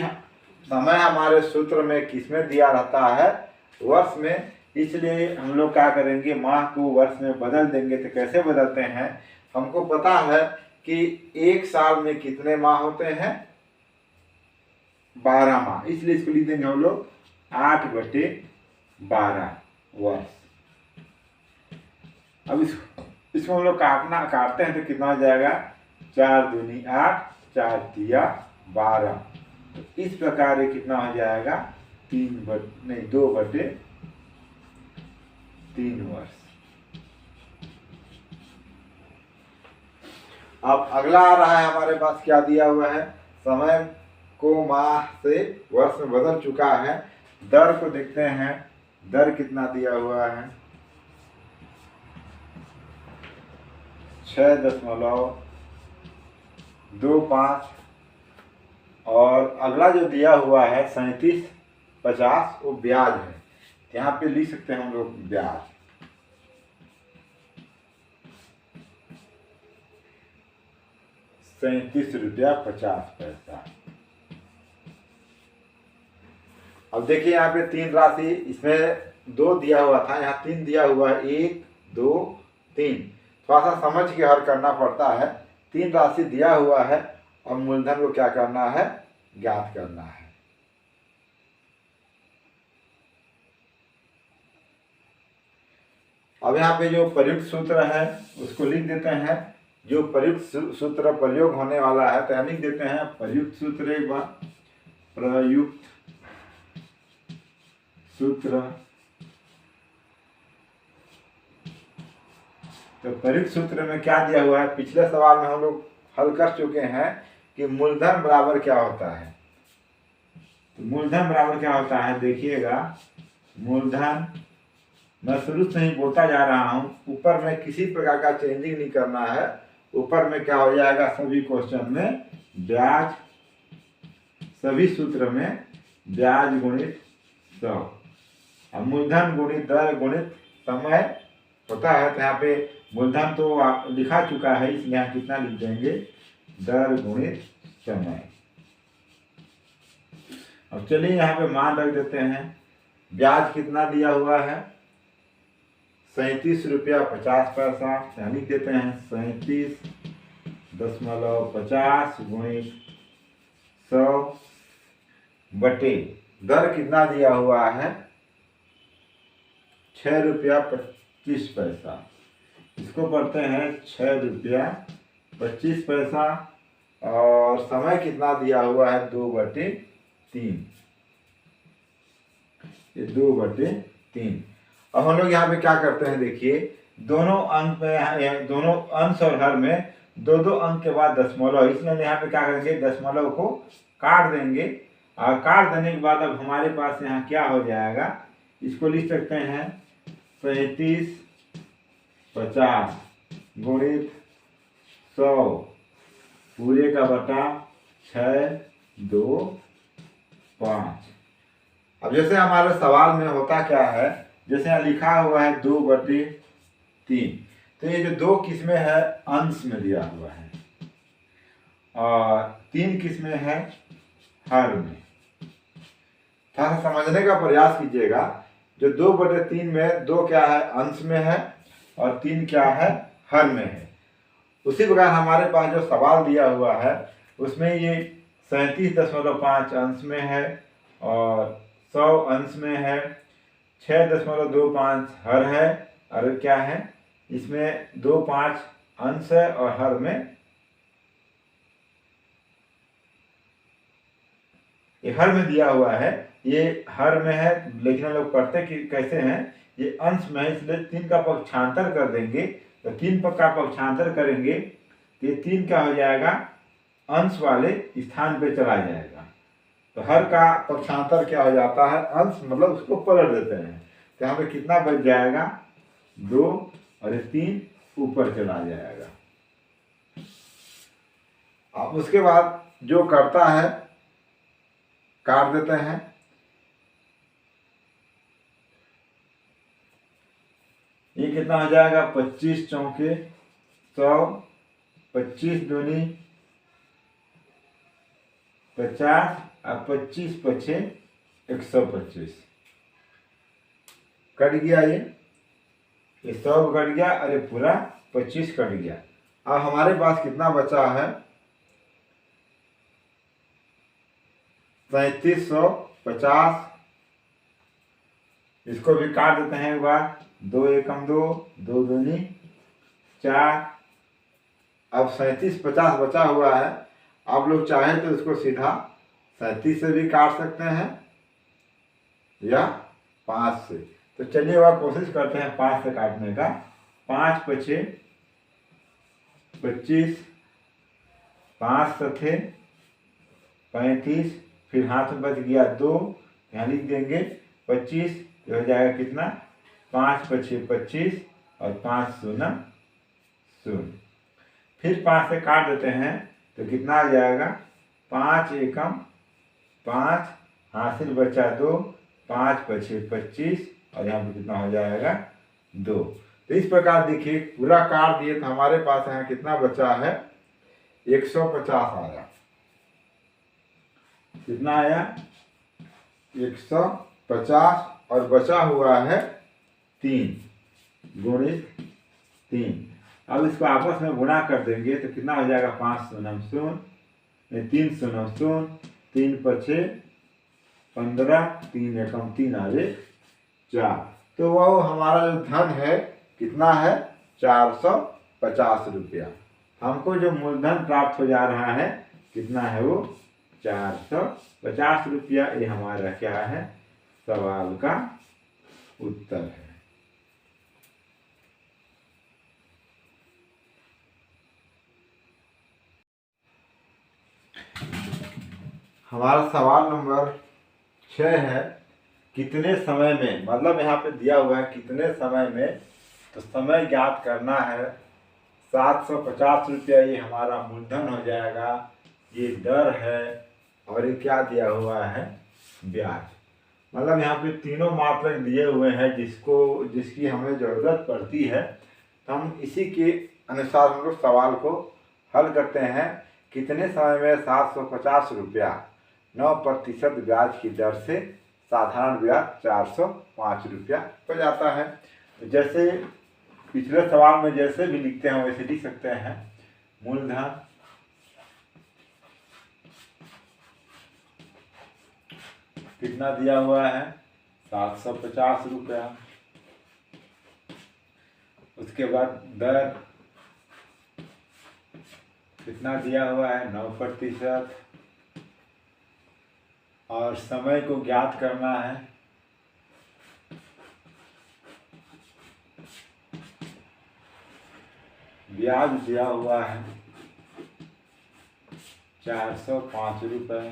समय हमारे सूत्र में किसमें दिया रहता है, वर्ष में, इसलिए हम लोग क्या करेंगे माह को वर्ष में बदल देंगे। तो कैसे बदलते हैं, हमको पता है कि एक साल में कितने माह होते हैं 12 माह, इसलिए इसको लिख देंगे हम लोग 8/12 वर्ष। अब इसको हम लोग काटते हैं तो कितना हो जाएगा 4 दूनी 8, 4 तिया 12, तो इस प्रकार ये कितना हो जाएगा 2/3 वर्ष। अब अगला आ रहा है हमारे पास, क्या दिया हुआ है, समय को माह से वर्ष में बदल चुका है, दर को देखते हैं, दर कितना दिया हुआ है 6.25, और अगला जो दिया हुआ है 37.50 वो ब्याज है। यहाँ पे लिख सकते हैं हम लोग ब्याज, 37.50 रुपया। अब देखिए यहाँ पे 3 राशि, इसमें 2 दिया हुआ था, यहाँ 3 दिया हुआ है, 1 2 3, थोड़ा सा समझ के हल करना पड़ता है। 3 राशि दिया हुआ है और मूलधन को क्या करना है, ज्ञात करना है। अब यहाँ पे जो प्रयुक्त सूत्र है उसको लिख देते हैं, जो प्रयुक्त सूत्र प्रयोग होने वाला है तो लिख देते हैं प्रयुक्त सूत्र, एक बार प्रयुक्त सूत्र। तो प्रयुक्त सूत्र में क्या दिया हुआ है, पिछले सवाल में हम लोग हल कर चुके हैं कि मूलधन बराबर क्या होता है। तो मूलधन बराबर क्या होता है, देखिएगा मूलधन, मैं शुरू से ही बोलता जा रहा हूँ, ऊपर में किसी प्रकार का चेंजिंग नहीं करना है। ऊपर में क्या हो जाएगा, सभी क्वेश्चन में ब्याज, सभी सूत्र में ब्याज गुणित 100, अब मूलधन गुणित दर गुणित समय होता है। तो यहाँ पे मूलधन तो लिखा चुका है, इसलिए यहाँ कितना लिख देंगे, दर गुणित समय। अब चलिए यहाँ पे मान रख देते हैं, ब्याज कितना दिया हुआ है 37.50 रुपया, यहाँ लिख देते हैं 37.50 गुणित 100 बटे दर कितना दिया हुआ है 6 रुपया 25 पैसा, इसको पढ़ते हैं 6 रुपया 25 पैसा, और समय कितना दिया हुआ है 2/3, ये 2/3। अब हम लोग यहाँ पे क्या करते हैं, देखिए दोनों अंक में, दोनों अंश और हर में 2-2 अंक के बाद दशमलव, इसलिए यहाँ पे क्या करेंगे, दशमलव को काट देंगे, और काट देने के बाद अब हमारे पास यहाँ क्या हो जाएगा, इसको लिख सकते हैं 37.50 गुणित 100 पूरे का बटा 6, 2, 5। अब जैसे हमारे सवाल में होता क्या है, जैसे यहाँ लिखा हुआ है 2/3, तो ये जो 2 किस्में है अंश में दिया हुआ है और 3 किस्में है हर में। थोड़ा समझने का प्रयास कीजिएगा। जो 2/3 में 2 क्या है अंश में है और 3 क्या है हर में है। उसी प्रकार हमारे पास जो सवाल दिया हुआ है उसमें ये 37.5 अंश में है और 100 अंश में है, 6.25 हर है और क्या है इसमें 25 अंश है और हर में ये हर में दिया हुआ है। ये हर में है लेकिन हम लोग पढ़ते कैसे हैं, ये अंश में है इसलिए 3 का पक्षांतर कर देंगे। तो 3 का पक्षांतर करेंगे तो ये 3 क्या हो जाएगा अंश वाले स्थान पे चला जाएगा। तो हर का पक्षांतर क्या हो जाता है अंश, मतलब उसको पलट देते हैं। तो यहाँ पे कितना बच जाएगा 2 और ये 3 ऊपर चला जाएगा। अब उसके बाद जो करता है काट देते हैं। ये कितना हो जाएगा 25 चौके 100, 25 दूनी 50 और 25 पछे 125 कट गया। ये 100 कट गया और ये पूरा 25 कट गया। अब हमारे पास कितना बचा है 3750। इसको भी काट देते हैं एक बार। 2 एकम 2, 2 दूनी 4। अब 3750 बचा हुआ है। आप लोग चाहें तो इसको सीधा 37 से भी काट सकते हैं या 5 से। तो चलिए वह कोशिश करते हैं 5 से काटने का। 5 पछे 25, 5 सथे 35, फिर हाथ में बच गया 2, यहाँ लिख देंगे 25। तो हो जाएगा कितना 5 पछे 25 और 5 शून्य 0। फिर 5 से काट देते हैं तो कितना आ जाएगा 5 एकम 5, हासिल बचा 2, 5 पछे 25 और यहाँ पर कितना हो जाएगा 2। तो इस प्रकार देखिए पूरा काट दिए तो हमारे पास यहाँ कितना बचा है 150 आया। कितना आया 150 और बचा हुआ है 3 गुणित 3। अब इसको आपस में गुणा कर देंगे तो कितना हो जाएगा 5 शून्य 0, 3 शून्य 0, 3 पछे 15, 3 एकम 3 आगे 4। तो वो हमारा जो धन है कितना है 450 रुपया। हमको जो मूलधन प्राप्त हो जा रहा है कितना है वो 450 रुपया। ये हमारा क्या है सवाल का उत्तर है। हमारा सवाल नंबर 6 है कितने समय में, मतलब यहाँ पे दिया हुआ है कितने समय में, तो समय ज्ञात करना है। 750 रुपया ये हमारा मूलधन हो जाएगा, ये दर है और ये क्या दिया हुआ है ब्याज। मतलब यहाँ पे तीनों मात्रक दिए हुए हैं जिसकी हमें ज़रूरत पड़ती है। तो हम इसी के अनुसार हम लोग सवाल को हल करते हैं। कितने समय में 750 रुपया 9% ब्याज की दर से साधारण ब्याज 405 रुपया हो जाता है। तो जैसे पिछले सवाल में जैसे भी लिखते हैं वैसे लिख सकते हैं। मूलधन कितना दिया हुआ है 750 रुपया। उसके बाद दर कितना दिया हुआ है 9%। और समय को ज्ञात करना है। ब्याज दिया हुआ है 405 रुपये।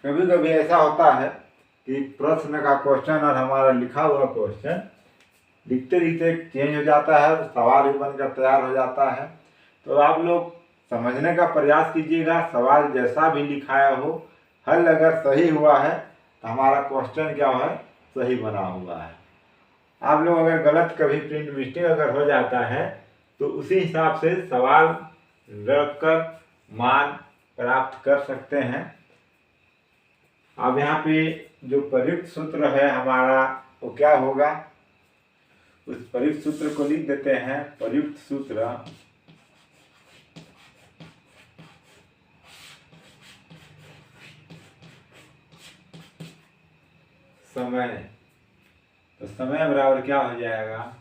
कभी कभी ऐसा होता है कि प्रश्न का क्वेश्चन और हमारा लिखा हुआ क्वेश्चन लिखते लिखते चेंज हो जाता है, सवाल भी बनकर तैयार हो जाता है। तो आप लोग समझने का प्रयास कीजिएगा। सवाल जैसा भी लिखाया हो, हल अगर सही हुआ है तो हमारा क्वेश्चन क्या है सही बना हुआ है। आप लोग अगर गलत कभी प्रिंट मिस्टेक अगर हो जाता है तो उसी हिसाब से सवाल रख कर मान प्राप्त कर सकते हैं। अब यहाँ पे जो प्रयुक्त सूत्र है हमारा वो क्या होगा, उस प्रयुक्त सूत्र को लिख देते हैं। प्रयुक्त सूत्र समय, तो समय बराबर क्या हो जाएगा,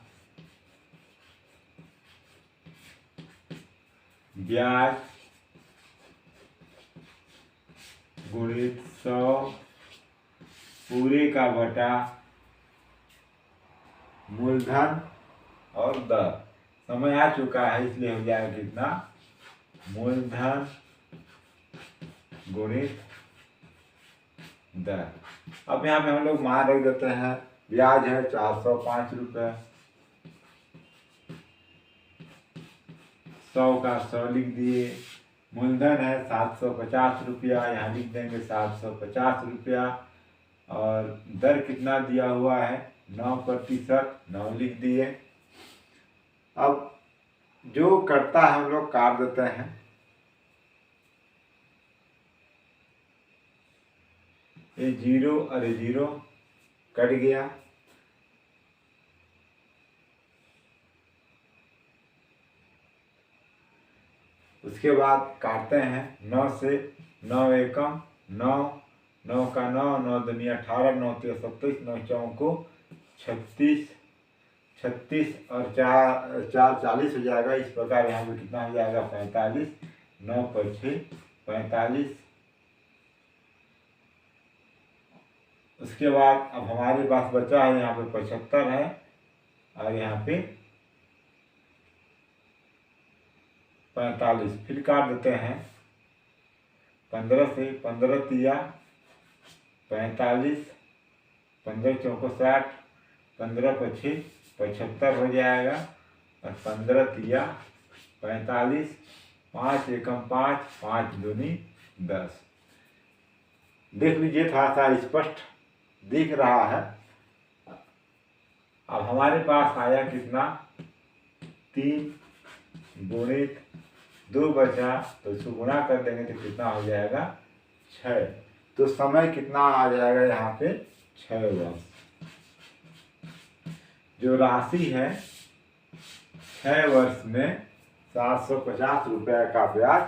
ब्याज गुणित 100 पूरे का बटा मूलधन और दर। समय आ चुका है इसलिए हो जाएगा कितना, मूलधन गुणित दर। अब यहाँ पे हम लोग मान रख देते हैं, ब्याज है 405 रुपये, 100 का 100 लिख दिए, मूलधन है 750 रुपया, यहाँ लिख देंगे 750 रुपया, और दर कितना दिया हुआ है 9%, 9 लिख दिए। अब जो करता है हम लोग काट देते हैं, ये 0 और 0 कट गया, उसके बाद काटते हैं 9 से, 9 एकम 9, 9 का 9, 9 दुनिया 18, 9 3 27, 9 चौको 36, 36 और 4 40 हो जाएगा। इस प्रकार यहाँ पे कितना हो जाएगा 45, 9 पर 6 45। उसके बाद अब हमारे पास बचा है यहाँ पे 75 है, और यहाँ पे 45, फिर काट देते हैं 15 से, 15 तिया 45, 15 चौको 60, 15 पछी 75 हो जाएगा, और 15 तिया 45, 5 एकम 5, 5 दूनी 10। देख लीजिए थोड़ा सा स्पष्ट दिख रहा है। अब हमारे पास आया कितना, 3 गुणित 2 बचा, तो इसको गुणा कर देंगे तो कितना हो जाएगा 6। तो समय कितना आ जाएगा यहाँ पे 6 वर्ष। जो राशि है 6 वर्ष में 750 रुपये का ब्याज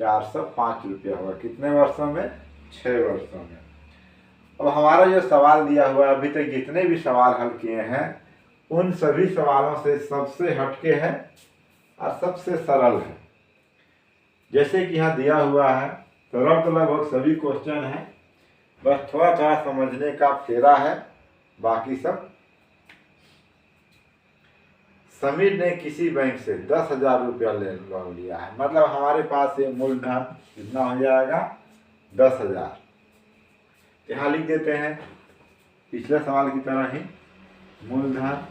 405 रुपया होगा। कितने वर्षों में, 6 वर्षों में। अब हमारा जो सवाल दिया हुआ है, अभी तक जितने भी सवाल हल किए हैं उन सभी सवालों से सबसे हटके है और सबसे सरल है। जैसे कि यहाँ दिया हुआ है, सरल तो लगभग सभी क्वेश्चन है, बस थोड़ा थोड़ा समझने का फेरा है, बाकी सब। समीर ने किसी बैंक से 10,000 रुपया लोन लिया है, मतलब हमारे पास ये मूलधन कितना हो जाएगा 10,000। यहाँ लिख देते हैं पिछले सवाल की तरह ही, मूलधन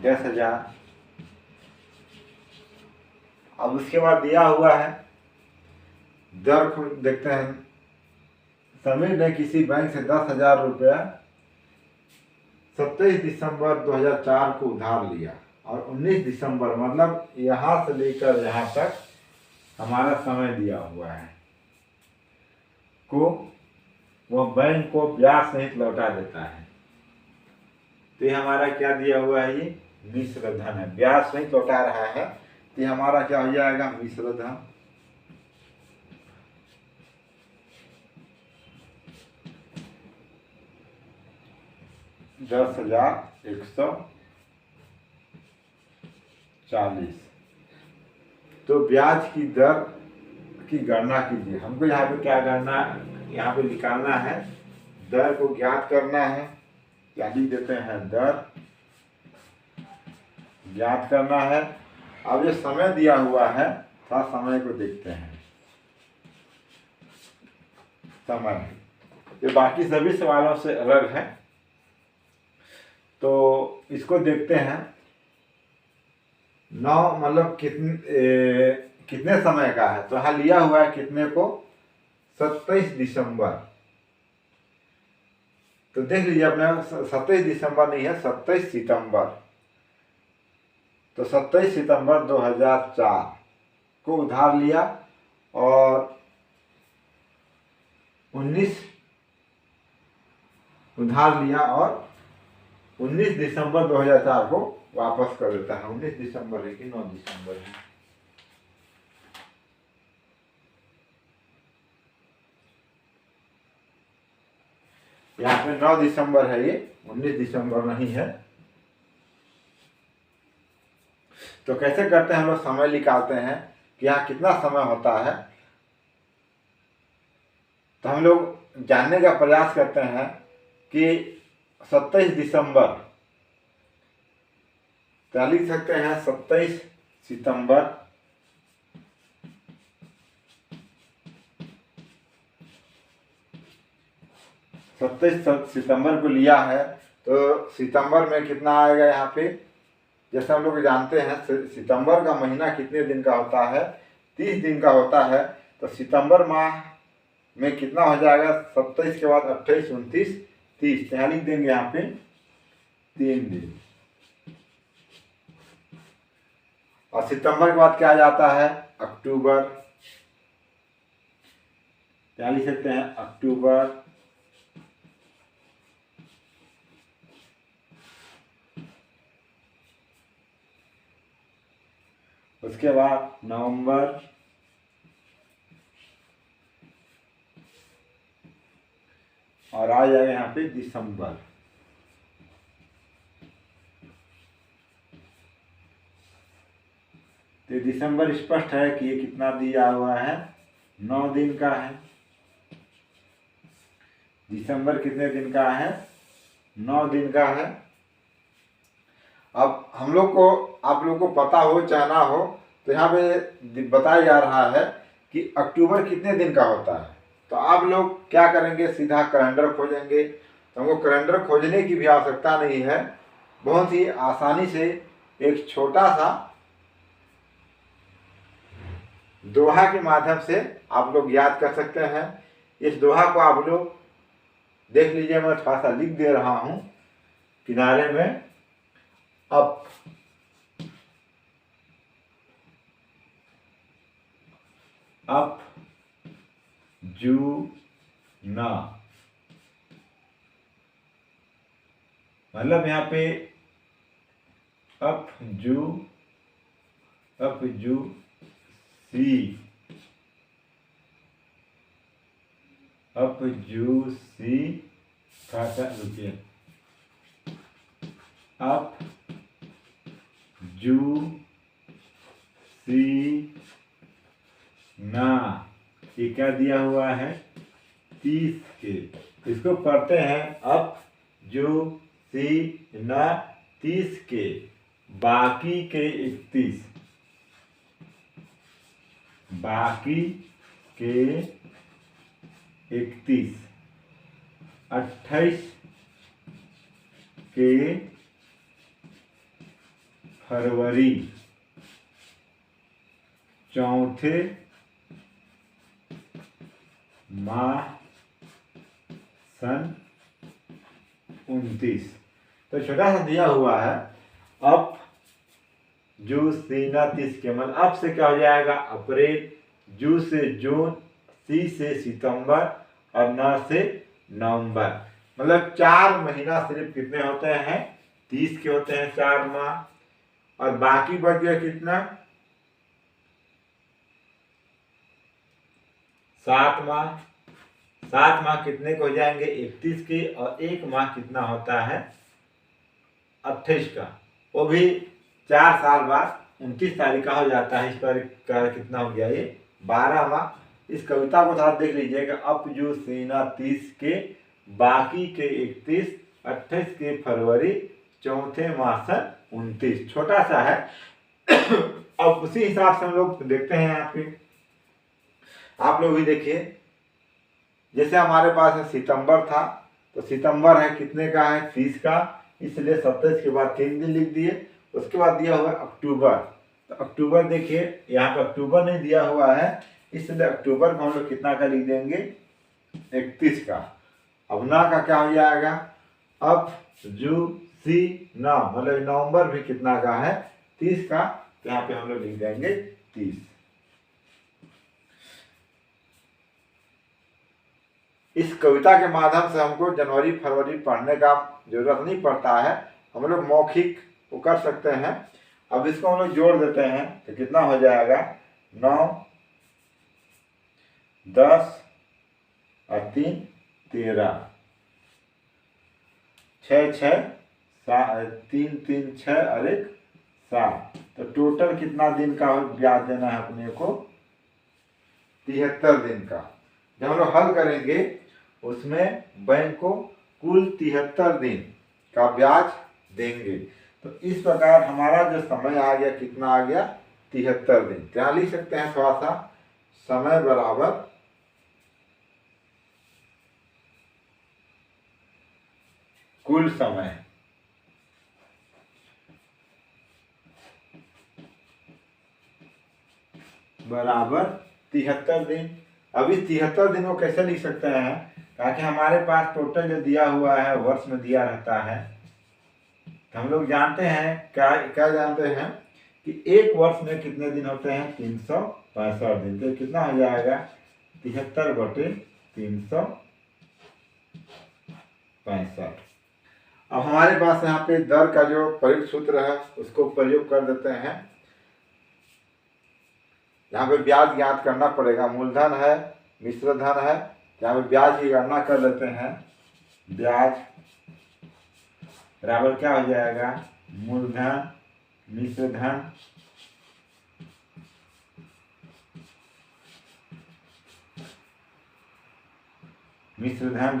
10,000। अब उसके बाद दिया हुआ है दर को देखते हैं। समीर ने किसी बैंक से 10,000 रुपया 27 दिसंबर 2004 को उधार लिया, और 19 दिसंबर मतलब यहाँ से लेकर यहाँ तक हमारा समय दिया हुआ है को वह बैंक को ब्याज सहित लौटा देता है। तो ये हमारा क्या दिया हुआ है, ये मिश्र धन है, ब्याज सहित लौटा रहा है, तो ये हमारा क्या हो जाएगा मिश्र धन। $10,140। तो ब्याज की दर की गणना कीजिए। हमको यहाँ पे क्या करना, यहाँ पे निकालना है, दर को ज्ञात करना है। क्या लिख देते हैं, दर ज्ञात करना है। अब ये समय दिया हुआ है, थोड़ा समय को देखते हैं। समय ये बाकी सभी सवालों से अलग है, तो इसको देखते हैं। 9 मतलब कितने समय का है, तो यहाँ लिया हुआ है कितने को 27 दिसंबर। तो देख लीजिए अपने 27 दिसंबर नहीं है, 27 सितंबर। तो 27 सितंबर 2004 को उधार लिया और 19 उधार लिया और 19 दिसंबर 2004 को वापस कर देता है। 19 दिसंबर है कि 9 दिसंबर है? यहाँ पे 9 दिसंबर है, ये 19 दिसंबर नहीं है। तो कैसे करते हैं हम लोग, समय निकालते हैं कि यहाँ कितना समय होता है। तो हम लोग जानने का प्रयास करते हैं कि 27 दिसंबर, तो लिख सकते हैं 27 सितंबर 27 सितंबर को लिया है। तो सितंबर में कितना आएगा यहाँ पे, जैसे हम लोग जानते हैं सितंबर का महीना कितने दिन का होता है, 30 दिन का होता है। तो सितंबर माह में कितना हो जाएगा, 27 के बाद 28, 29, 30, यहाँ लिख देंगे यहाँ पे 3 दिन। और सितंबर के बाद क्या आ जाता है, अक्टूबर, क्या लिख सकते हैं, अक्टूबर। उसके बाद नवंबर, और आ जाएगा यहाँ पे दिसंबर। तो दिसंबर स्पष्ट है कि ये कितना दिया हुआ है, 9 दिन का है। दिसंबर कितने दिन का है, 9 दिन का है। अब हम लोग को, आप लोग को पता हो चाहे ना हो, तो यहाँ पे बताया जा रहा है कि अक्टूबर कितने दिन का होता है। तो आप लोग क्या करेंगे, सीधा कैलेंडर खोजेंगे। तो हमको कैलेंडर खोजने की भी आवश्यकता नहीं है, बहुत ही आसानी से एक छोटा सा दोहा के माध्यम से आप लोग याद कर सकते हैं। इस दोहा को आप लोग देख लीजिए, मैं थोड़ा सा लिख दे रहा हूँ किनारे में। अप अप जू ना, मतलब यहाँ पे अप जू सी, अप जू सी, थोड़ा सा रुकिए, अप जू सी ना, ये क्या दिया हुआ है, 30 के। इसको पढ़ते हैं अप जू सी ना 30 के, बाकी के 31, बाकी के 31, 28 के फरवरी, चौथे माह सन 29। तो छोटा सा दिया हुआ है, अप जू सी ना 30 के, मतलब अप से क्या हो जाएगा, अप्रैल, जू से जून, सी से सितंबर और न से नवंबर। मतलब 4 महीना सिर्फ कितने होते हैं, 30 के होते हैं 4 माह। और बाकी बच गया कितना, 7 माह। 7 माह कितने को हो जाएंगे, 31 के, और 1 माह कितना होता है, 28 का, वो भी 4 साल बाद 29 तारीख का हो जाता है। इस पर का कितना हो गया, ये 12 माह। इस कविता को थोड़ा देख लीजिएगा, अप जू सीना 30 के, बाकी के 31, 28 के फरवरी, चौथे माह सन 29। छोटा सा है। अब उसी हिसाब से हम लोग देखते हैं यहाँ पे, आप लोग भी देखिए। जैसे हमारे पास सितंबर था, तो सितंबर है कितने का है, 30 का, इसलिए 27 के बाद 3 दिन लिख दिए। उसके बाद दिया हुआ अक्टूबर, तो अक्टूबर देखिए यहाँ पर अक्टूबर नहीं दिया हुआ है, इसलिए अक्टूबर को हम लोग कितना का लिख देंगे, 31 का। अब ना का क्या हो जाएगा, अब जू सी ना, मतलब नवंबर भी कितना का है, 30 का। तो यहाँ पे हम लोग लिख देंगे 30। इस कविता के माध्यम से हमको जनवरी फरवरी पढ़ने का जरूरत नहीं पड़ता है, हम लोग मौखिक वो कर सकते हैं। अब इसको हम लोग जोड़ देते हैं तो कितना हो जाएगा, 9 10 और 3 13, 6 6 3 3 6 और 1 7। तो टोटल कितना दिन का ब्याज देना है अपने को, 73 दिन का। जब हम लोग हल करेंगे उसमें बैंक को कुल 73 दिन का ब्याज देंगे। तो इस प्रकार हमारा जो समय आ गया, कितना आ गया, 73 दिन। क्या लिख सकते हैं थोड़ा सा, समय बराबर कुल समय बराबर 73 दिन। अब इस 73 दिन को कैसे लिख सकते हैं, ताकि हमारे पास टोटल जो दिया हुआ है वर्ष में दिया रहता है। तो हम लोग जानते हैं, क्या क्या जानते हैं कि एक वर्ष में कितने दिन होते हैं, 365 दिन। तो कितना हो जाएगा, 73/365। अब हमारे पास यहाँ पे दर का जो प्रयुक्त सूत्र है उसको प्रयोग कर देते हैं। यहाँ पे ब्याज ज्ञात करना पड़ेगा, मूलधन है मिश्र धन है, यहाँ पे ब्याज की गणना कर लेते हैं। ब्याज बराबर क्या हो जाएगा, मूलधन मिश्र धन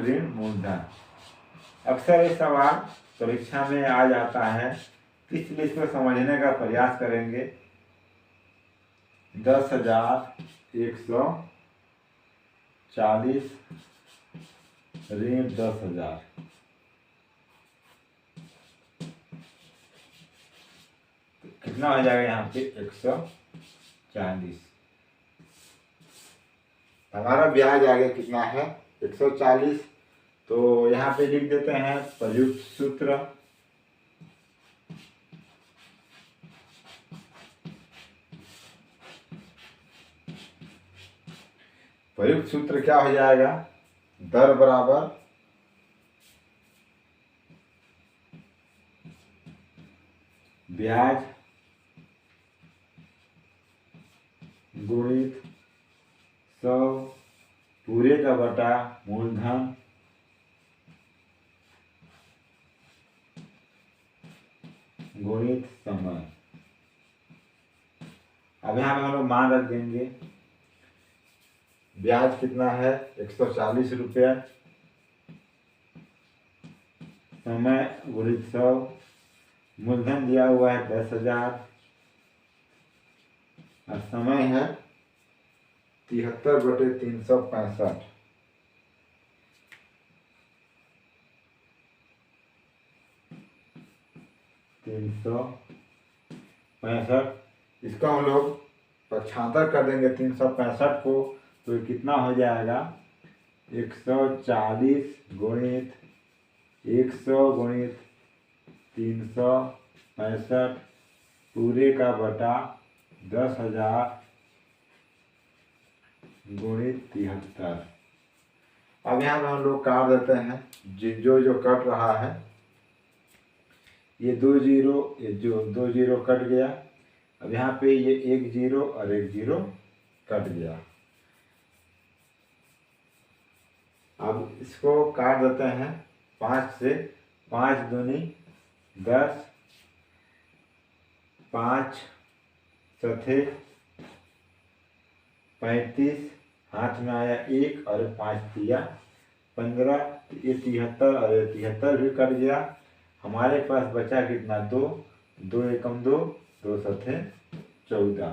ऋण मूलधन। अक्सर ये सवाल परीक्षा में आ जाता है, इसलिए इसको समझने का प्रयास करेंगे। 10,140 ऋण 10,000। कितना हो जाएगा यहाँ पे, 140। हमारा ब्याज आगे कितना है, 140। तो यहाँ पे लिख देते हैं प्रयुक्त सूत्र। प्रयुक्त सूत्र क्या हो जाएगा, दर बराबर ब्याज गुणित 100 पूरे का बटा मूलधन गुणित समय। अब यहाँ पे हम लोग मान रख देंगे, ब्याज कितना है, 140 रुपया, समय गुणित 100, मूलधन दिया हुआ है 10,000 और समय है 73/365। 365, इसका हम लोग पक्षांतर कर देंगे 365 को, तो कितना हो जाएगा, 140 गुणित 100 गुणित 365 पूरे का बटा 10,000 गुणित 73। अब यहाँ पे हम लोग काट देते हैं, जो कट रहा है, ये 2 जीरो, ये जो 2 जीरो कट गया। अब यहाँ पे ये 1 जीरो और 1 जीरो कट गया। अब इसको काट देते हैं 5 से, 5 दूनी 10, 5 चौथे 35, हाथ में आया 1 और 5 दिया 15, ये 73 और ये 73 भी कट गया। हमारे पास बचा कितना, 2, 2 एकम 2, 2 सत्ते 14।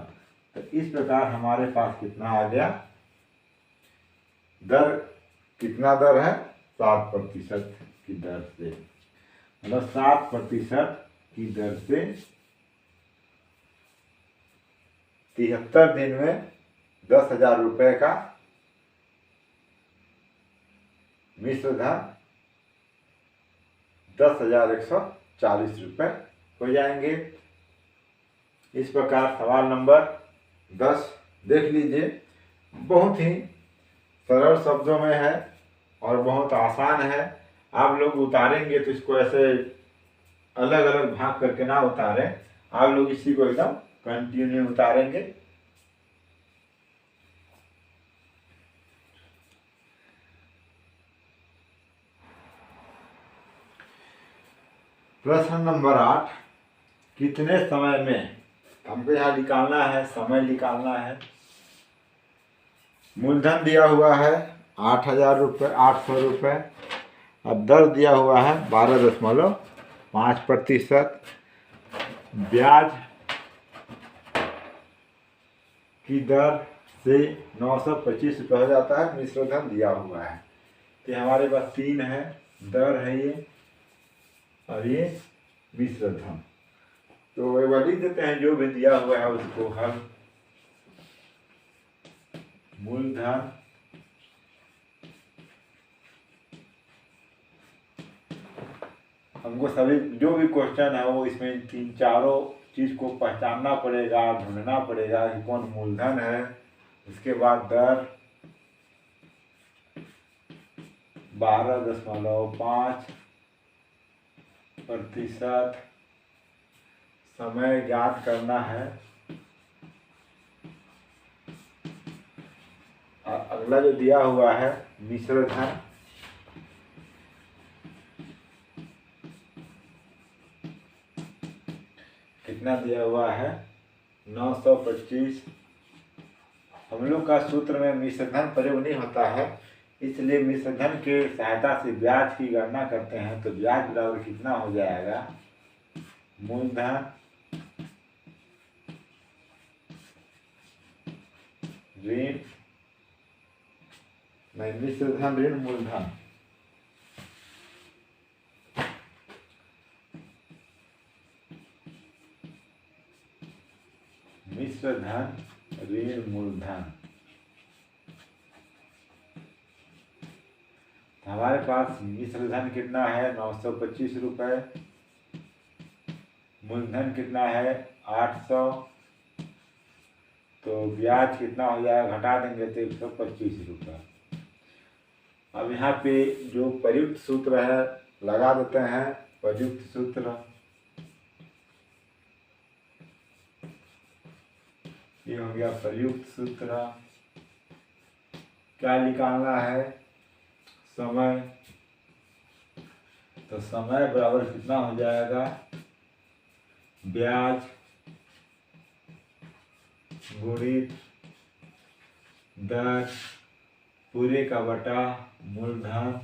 तो इस प्रकार हमारे पास कितना आ गया, दर कितना दर है, 7% की दर से, मतलब 7% की दर से 73 दिन में 10,000 रुपये का मिश्र धन 10,140 रुपये हो जाएंगे। इस प्रकार सवाल नंबर 10 देख लीजिए, बहुत ही सरल शब्दों में है और बहुत आसान है। आप लोग उतारेंगे तो इसको ऐसे अलग अलग भाग करके ना उतारें, आप लोग इसी को एकदम कंटिन्यू उतारेंगे। प्रश्न नंबर 8, कितने समय में, हमको यहाँ निकालना है, समय निकालना है। मूलधन दिया हुआ है 8,000 रुपये, 800 रुपये। अब दर दिया हुआ है 12.5%। ब्याज की दर से 925 रुपये हो जाता है। मिश्र धन दिया हुआ है, तो हमारे पास 3 है, दर है ये और ये मिश्र धन। तो एक बार लिख देते हैं जो भी दिया हुआ है उसको हल। मूलधन हमको सभी जो भी क्वेश्चन है वो इसमें 3-4 चीज को पहचानना पड़ेगा, ढूंढना पड़ेगा कि कौन मूलधन है। उसके बाद दर 12.5%, समय ज्ञात करना है। अगला जो दिया हुआ है मिश्र धन, कितना दिया हुआ है 925। हम लोग का सूत्र में मिश्र धन प्रयोग नहीं होता है, इसलिए मिश्र धन के सहायता से ब्याज की गणना करते हैं। तो ब्याज बराबर कितना हो जाएगा, मूलधन ऋण नहीं, मिश्र धन ऋण मूलधन, मिश्र धन ऋण मूलधन। हमारे पास मिश्र धन कितना है 925 रुपये, मूलधन कितना है 800, तो ब्याज कितना हो जाएगा, घटा देंगे तो 125 रुपये। अब यहाँ पे जो प्रयुक्त सूत्र है लगा देते हैं। प्रयुक्त सूत्र ये हो गया प्रयुक्त सूत्र। क्या निकालना है, समय। तो समय बराबर कितना हो जाएगा, ब्याज गुणित दर पूरे का बटा मूलधन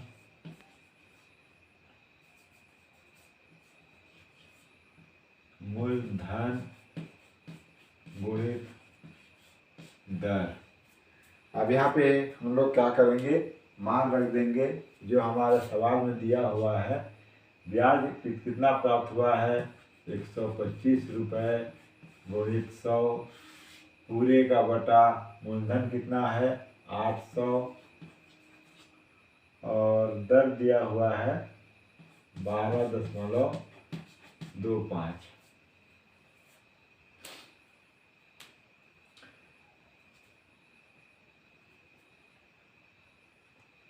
गुणित दर। अब यहाँ पे हम लोग क्या करेंगे, मान रख देंगे जो हमारे सवाल में दिया हुआ है। ब्याज कितना प्राप्त हुआ है 125 रुपये गुणित 100 पूरे का बटा मूलधन कितना है 800 और दर दिया हुआ है 12.25।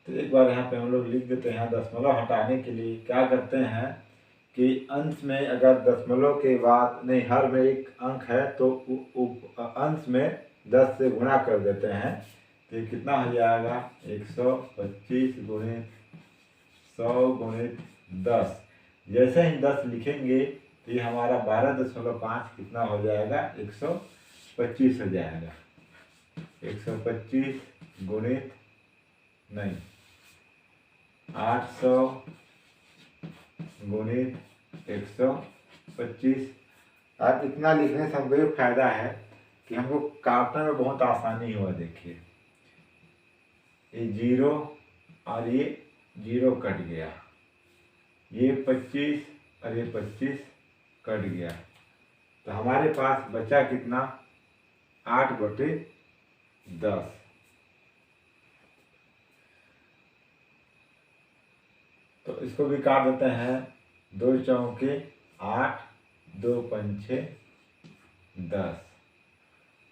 तो एक बार यहाँ पे हम लोग लिख देते हैं। दशमलव हटाने के लिए क्या करते हैं कि अंश में अगर दशमलव के बाद नहीं, हर में एक अंक है तो अंश में 10 से गुणा कर देते हैं। तो ये कितना हो जाएगा 125 गुणित 100 गुणित 10। जैसे ही 10 लिखेंगे तो ये हमारा 12.5 कितना हो जाएगा 125 हो जाएगा। 125 गुणित नहीं 800 गुणित 125। अब इतना लिखने से हमको ये फायदा है कि हमको काटने में बहुत आसानी हुआ। देखिए ये 0 और ये 0 कट गया, ये 25 और ये 25 कट गया, तो हमारे पास बचा कितना 8/12। 10। तो इसको भी काट देते हैं। 2 चौके 8, 2 पंचे 10।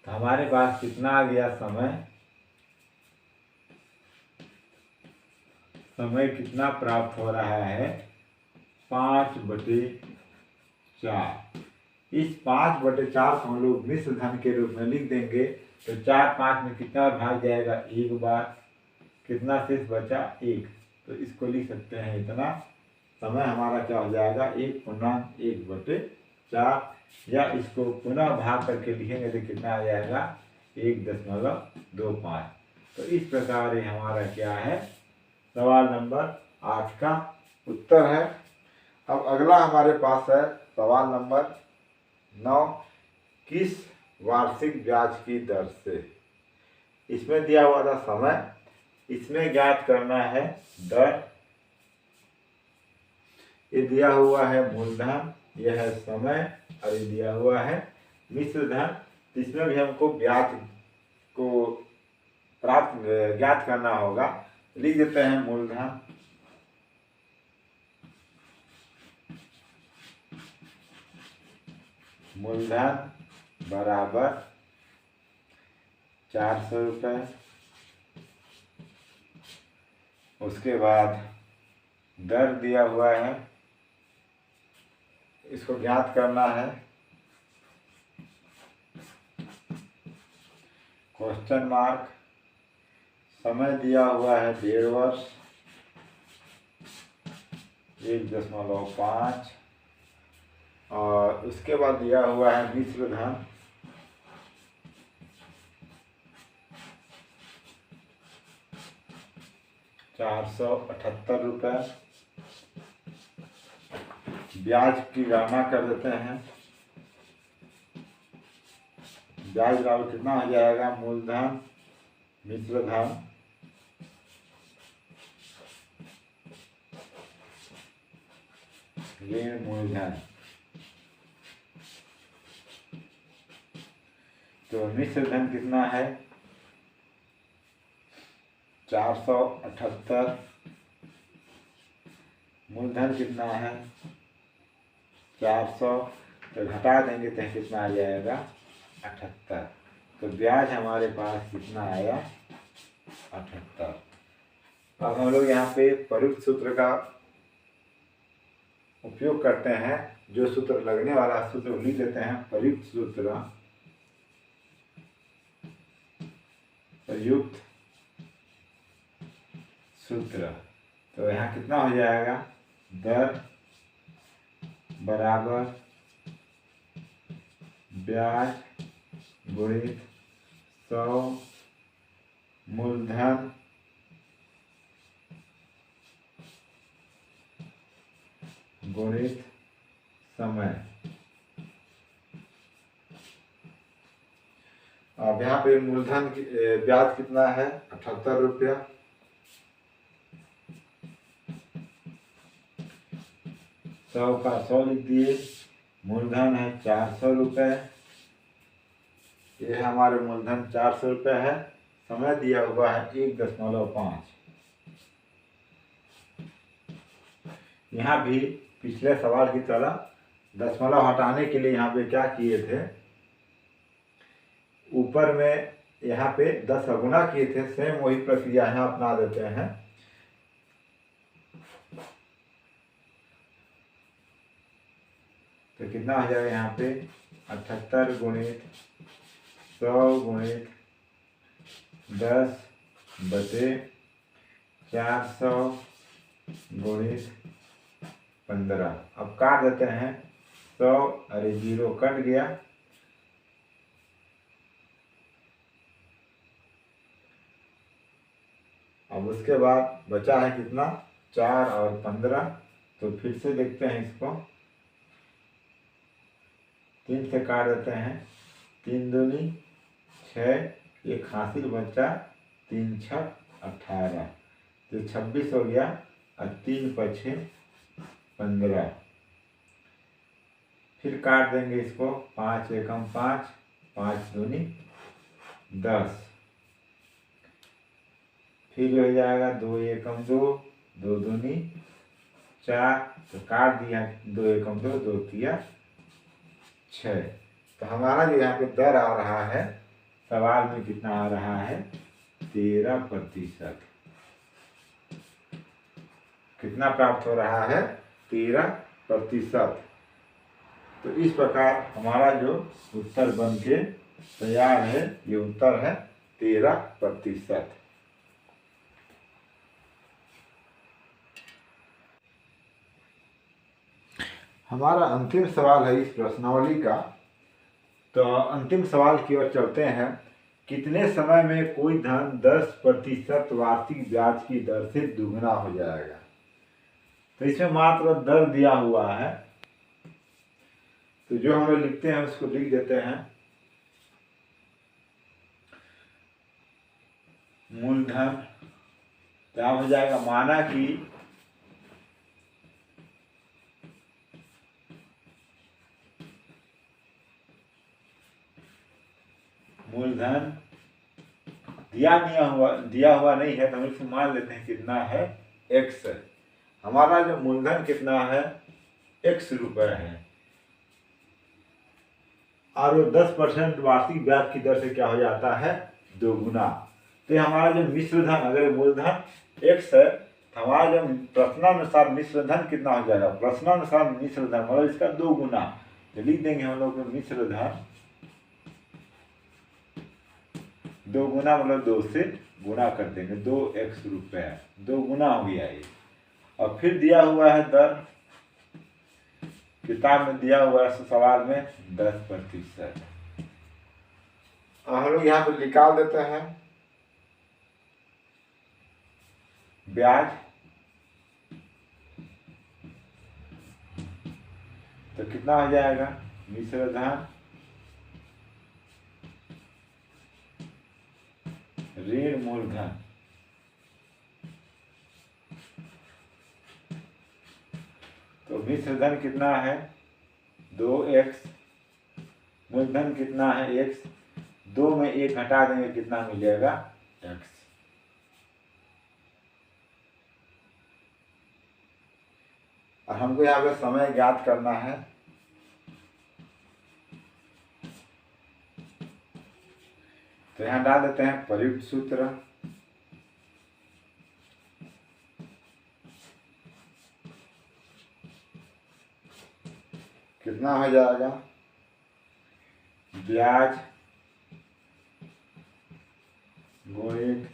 तो हमारे पास कितना आ गया समय? समय कितना प्राप्त हो रहा है? 5/4। इस 5/4 को हम लोग मिश्र धन के रूप में लिख देंगे। तो 4 5 में कितना भाग जाएगा? 1 बार। कितना शेष बचा? 1। तो इसको लिख सकते हैं इतना। समय हमारा क्या हो जाएगा? 1/1/4। या इसको पुनः भाग करके लिखेंगे तो कितना आ जाएगा? 1.25। तो इस प्रकार ये हमारा क्या है? सवाल नंबर 8 का उत्तर है। अब अगला हमारे पास है सवाल नंबर 9। किस वार्षिक ब्याज की दर से? इसमें दिया हुआ था समय, इसमें ज्ञात करना है दर। ये दिया हुआ है मूलधन, यह है समय, और ये दिया हुआ है मिश्र धन। इसमें भी हमको ब्याज को प्राप्त ज्ञात करना होगा। लिख देते हैं मूलधन बराबर 400 रुपये। उसके बाद दर दिया हुआ है, इसको ज्ञात करना है। Question mark. समय दिया हुआ है 1.5 वर्ष, 1.5। और उसके बाद दिया हुआ है मिश्र धन, ₹478। ब्याज की गणना कर देते हैं। ब्याज बराबर कितना हो जाएगा? मूलधन मिश्र धन ऋण मूलधन। तो मिश्र धन कितना है? 478। मूलधन कितना है? 400। तो घटा देंगे तो कितना आ जाएगा? 78। तो ब्याज हमारे पास कितना आया? 78। अब हम लोग यहाँ पे प्रयुक्त सूत्र का उपयोग करते हैं। जो सूत्र लगने वाला सूत्र लिख देते हैं। प्रयुक्त सूत्र, प्रयुक्त सूत्र। तो यहाँ कितना हो जाएगा? दर बराबर ब्याज गुणित 100 मूलधन गुणित समय। अब यहाँ पे मूलधन ब्याज कितना है? 78 रुपया। सौ का 100 लिख दिए। मूलधन है 400 रुपये। ये हमारे मूलधन 400 रुपये है। समय दिया हुआ है 1.5। यहाँ भी पिछले सवाल की तरह दशमलव हटाने के लिए यहाँ पे क्या किए थे? ऊपर में यहाँ पे 10 का गुना किए थे। सेम वही प्रक्रिया यहाँ अपना देते हैं। तो कितना हो जाएगा यहाँ पे? 78 गुणित 100 गुणित 10/400 गुणित 15। अब काट देते हैं। 100, अरे 0 कट गया। अब उसके बाद बचा है कितना? 4 और 15। तो फिर से देखते हैं इसको। 3 से काट देते हैं। 3 दूनी 6, एक हासिल बचा। 3 6 18। तो 26 हो गया। और 3 5 15। फिर काट देंगे इसको। 5 एकम 5, 5 दूनी 10। फिर हो जाएगा 2 एकम 2, 2 दूनी 4, तो काट दिया 2 एकम 2, 2 तिया 6। तो हमारा जो यहाँ पे दर आ रहा है सवाल में कितना आ रहा है 13%। कितना प्राप्त हो रहा है 13%। तो इस प्रकार हमारा जो उत्तर बन के तैयार है, ये उत्तर है 13%। हमारा अंतिम सवाल है इस प्रश्नावली का। तो अंतिम सवाल की ओर चलते हैं। कितने समय में कोई धन 10% वार्षिक ब्याज की दर से दुगना हो जाएगा? तो इसमें मात्र दर दिया हुआ है, तो जो हम लोग लिखते हैं उसको लिख देते हैं। मूलधन क्या हो जाएगा, माना कि मूलधन दिया हुआ नहीं है, तो हम इसको मान लेते हैं कितना है x। हमारा जो मूलधन कितना है x रुपए है, और वो 10% वार्षिक ब्याज की दर से क्या हो जाता है 2 गुना। तो हमारा जो मिश्र धन, अगर मूलधन x है तो हमारा जो प्रश्नानुसार मिश्र धन कितना हो जाएगा, प्रश्नानुसार मिश्र धन मतलब इसका 2 गुना। तो लिख देंगे हम लोग मिश्र धन 2 गुना मतलब 2 से गुना कर देंगे, 2x रुपए, 2 गुना हो गया ये। और फिर दिया हुआ है दर, किताब में दिया हुआ है सवाल में 10%। हम लोग यहाँ पे निकाल देते हैं ब्याज। तो कितना हो जाएगा मिश्र धन ऋण मूलधन। तो मिश्र धन कितना है 2x, मूलधन कितना है x, 2 में 1 घटा देंगे कितना मिलेगा x। और हमको यहाँ पे समय ज्ञात करना है। तो यहाँ डाल देते हैं प्रयुक्त सूत्र। कितना हो जाएगा, ब्याज गुणित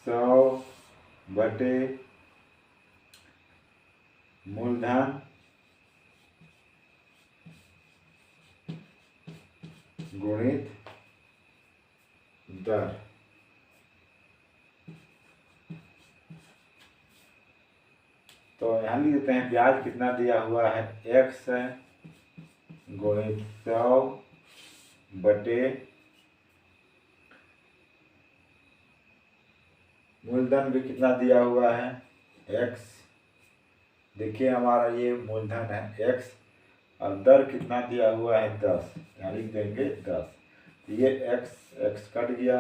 100 बटे मूलधन गुणित दर। तो यहाँ लिख देते हैं ब्याज कितना दिया हुआ है x है गुणित 100 बटे मूलधन भी कितना दिया हुआ है x। देखिए हमारा ये मूलधन है x, और दर कितना दिया हुआ है 10, यहाँ लिख देंगे 10। ये x कट गया,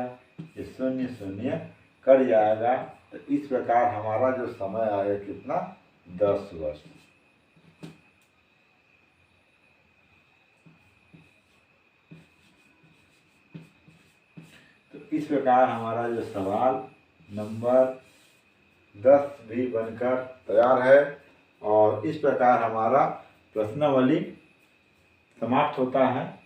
ये 0 0 कट जाएगा। तो इस प्रकार हमारा जो समय आएगा कितना 10 वर्ष। तो इस प्रकार हमारा जो सवाल नंबर 10 भी बनकर तैयार है, और इस प्रकार हमारा प्रश्नावली समाप्त होता है।